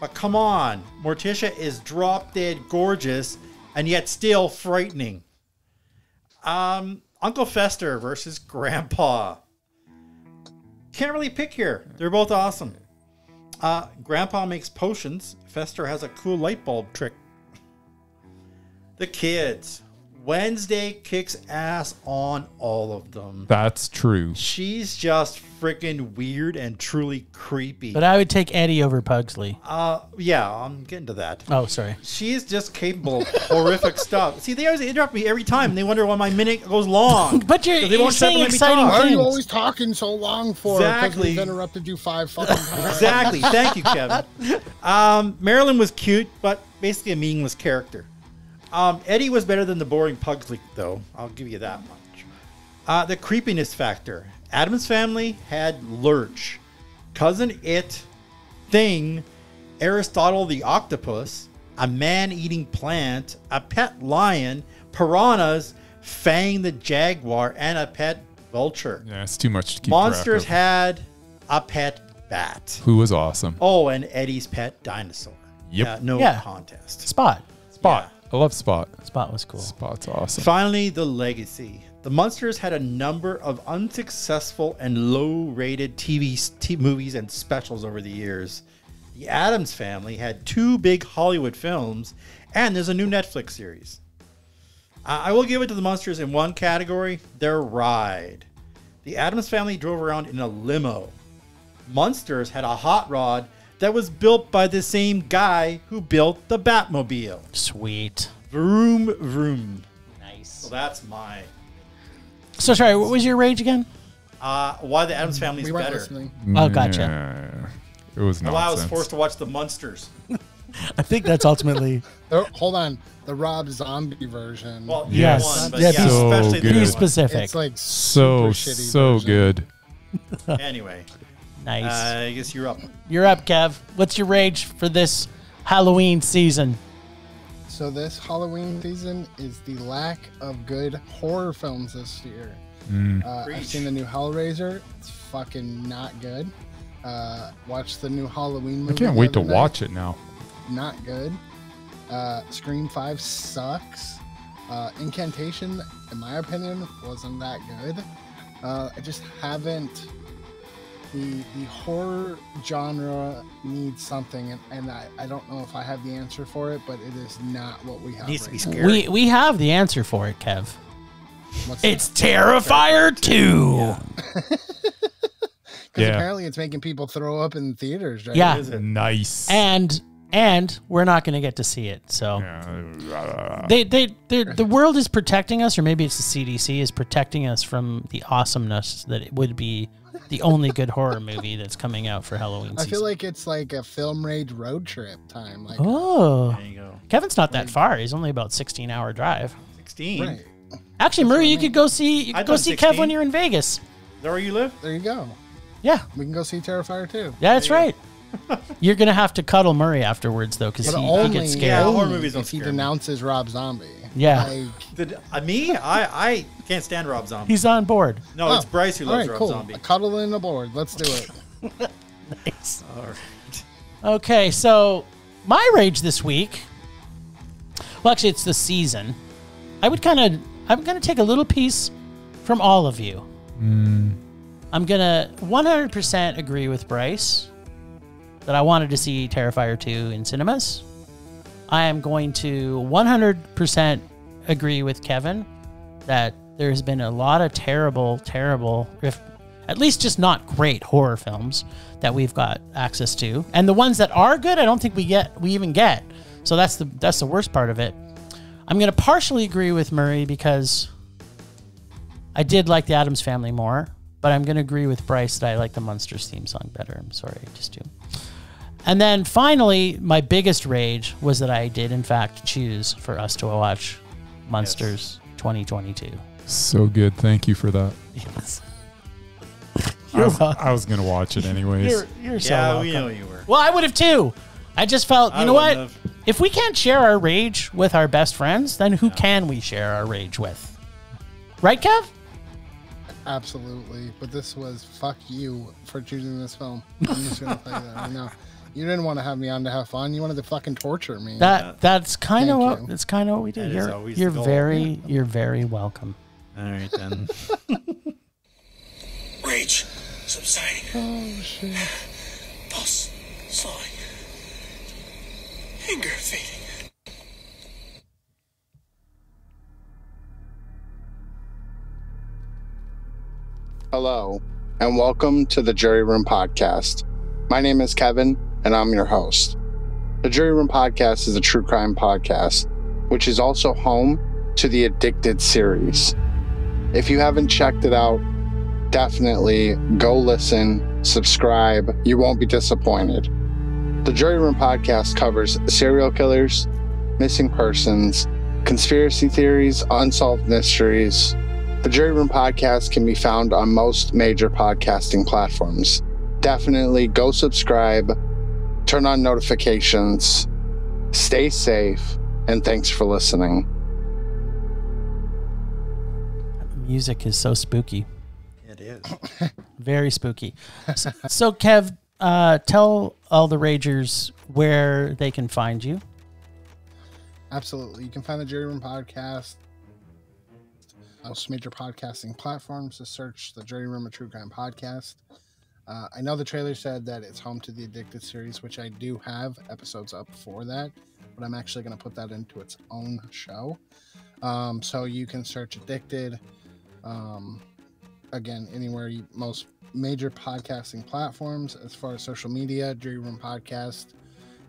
But come on, Morticia is drop dead gorgeous and yet still frightening. Uncle Fester versus Grandpa. Can't really pick here. They're both awesome. Grandpa makes potions. Fester has a cool light bulb trick. The kids. Wednesday kicks ass on all of them. That's true. She's just freaking weird and truly creepy. But I would take Eddie over Pugsley. Yeah, I'm getting to that. Oh, sorry. She's just capable of horrific stuff. See, they always interrupt me every time. And they wonder why my minute goes long. But they you're won't shut up saying and let me exciting talk. Why are you things. always talking so long for? Because Exactly. we've interrupted you 5 fucking times. Exactly. Thank you, Kevin. Marilyn was cute, but basically a meaningless character. Eddie was better than the boring Pugsley, though. I'll give you that much. The creepiness factor. Addams Family had Lurch, Cousin It, Thing, Aristotle the Octopus, a man-eating plant, a pet lion, piranhas, Fang the Jaguar, and a pet vulture. Yeah, it's too much to keep Monsters track had a pet bat. of. Who was awesome. Oh, and Eddie's pet dinosaur. Yep. No Yeah. contest. Spot. Spot. I love Spot. Spot was cool. Spot's awesome. Finally, the legacy. The Munsters had a number of unsuccessful and low-rated TV movies and specials over the years. The Addams Family had 2 big Hollywood films, and there's a new Netflix series. I will give it to the Munsters in one category, their ride. The Addams Family drove around in a limo. Munsters had a hot rod that was built by the same guy who built the Batmobile. Sweet. Vroom, vroom. Nice. So that's my... So sorry, what was your rage again? why the Addams Family is We weren't better. listening. Oh, gotcha. Yeah. It was nonsense. Why I was forced to watch the Munsters. I think that's ultimately. Hold on. The Rob Zombie version. Well, Yes. one, but Yeah, yeah, be- So especially good. the Be new specific. it's like so, super shitty so version. good. one. Anyway, Nice. I guess you're up. You're up, Kev. What's your rage for this Halloween season? So this Halloween season is the lack of good horror films this year. I've Preach. seen the new Hellraiser. It's fucking not good. Watched the new Halloween movie. I can't the wait to other night. watch it now. Not good. Scream 5 sucks. Incantation, in my opinion, wasn't that good. I just haven't. The horror genre needs something, and I don't know if I have the answer for it, but it is not what we have. Needs to be right now. scary. We have the answer for it, Kev. What's It's Terrifier 2. Because Yeah. apparently it's making people throw up in theaters, right? Yeah. Is it? Nice. And we're not going to get to see it. So Yeah. the world is protecting us, or maybe it's the CDC is protecting us from the awesomeness that it would be the only good horror movie that's coming out for Halloween I season. feel like it's like a film rage road trip time. Like, Oh, There you go. Kevin's not that far. He's only about 16-hour drive. 16. right. Actually, Murray, you could go see I've go done see 16. Kev when you're in Vegas. Is that where you live? There you go. Yeah, We can go see Terrifier too. yeah, that's right. You're gonna have to cuddle Murray afterwards though, because But he only, gets scared. Yeah, horror only movies don't if he scare me. denounces Rob Zombie. Yeah. Like, Me? I can't stand Rob Zombie. He's on board. No, it's Bryce who all loves right, Rob cool. Zombie. A cuddle in the board. Let's do it. Nice. All right. Okay, so my rage this week. Well, actually, it's the season. I'm gonna take a little piece from all of you. I'm gonna 100% agree with Bryce that I wanted to see Terrifier 2 in cinemas. I am going to 100% agree with Kevin that there's been a lot of terrible, if at least just not great horror films that we've got access to. And the ones that are good, I don't think we even get. So that's the worst part of it. I'm going to partially agree with Murray because I did like the Addams Family more, but I'm going to agree with Bryce that I like the Munsters theme song better. I'm sorry, I just do. And then finally, my biggest rage was that I did in fact choose for us to watch Munsters 2022. So good. Thank you for that. Yes. I was going to watch it anyways. You're so Yeah, welcome. we know you were. Well, I would have too. I just felt, you know what? If we can't share our rage with our best friends, then who can we share our rage with? Right, Kev? Absolutely. But this was fuck you for choosing this film. I'm just going to tell you that right now. You didn't want to have me on to have fun. You wanted to fucking torture me. That's kind of Thank what you. we do. That is always You're the goal. you're very welcome. All right, then. Rage subsiding. Oh, shit. Pulse slowing. Anger fading. Hello, and welcome to the Jury Room Podcast. My name is Kevin, and I'm your host. The Jury Room Podcast is a true crime podcast, which is also home to the Addicted series. If you haven't checked it out, definitely go listen, subscribe. You won't be disappointed. The Jury Room Podcast covers serial killers, missing persons, conspiracy theories, unsolved mysteries. The Jury Room Podcast can be found on most major podcasting platforms. Definitely go subscribe, turn on notifications, stay safe, and thanks for listening. Music is so spooky. It is. Very spooky. So, Kev, tell all the Ragers where they can find you. Absolutely. You can find the Jury Room Podcast most major podcasting platforms. To search the Jury Room, a true crime podcast. I know the trailer said that it's home to the Addicted series, which I do have episodes up for that, but I'm actually going to put that into its own show. So you can search Addicted. Again, anywhere most major podcasting platforms. As far as social media, Jury Room Podcast.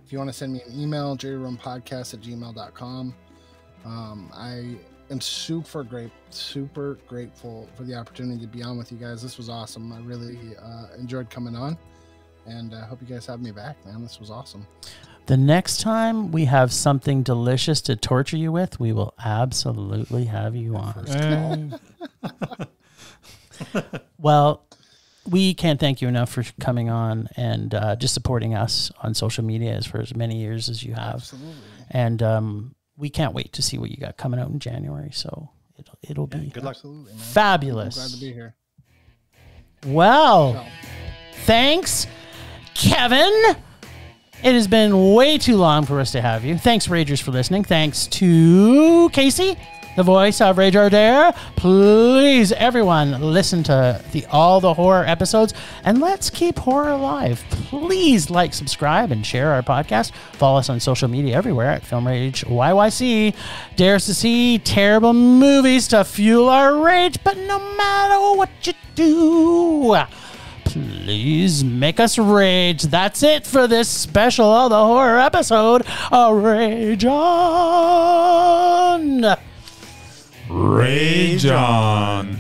If you want to send me an email, juryroompodcast@gmail.com. I am super grateful for the opportunity to be on with you guys. This was awesome. I really enjoyed coming on, and I hope you guys have me back, man. This was awesome. The next time we have something delicious to torture you with, we will absolutely have you on. Well, we can't thank you enough for coming on and just supporting us on social media for as many years as you have. Absolutely. And we can't wait to see what you got coming out in January. So it'll be Good luck. Absolutely, man. fabulous. I'm glad to be here. Well, So, thanks, Kevin. It has been way too long for us to have you. Thanks, Ragers, for listening. Thanks to Casey, the voice of Rage or Dare. Please, everyone, listen to all the horror episodes, and let's keep horror alive. Please like, subscribe, and share our podcast. Follow us on social media everywhere at Film Rage YYC. Dare us to see terrible movies to fuel our rage, but no matter what you do, please make us rage. That's it for this special All the Horror episode of Rage On. Rage on.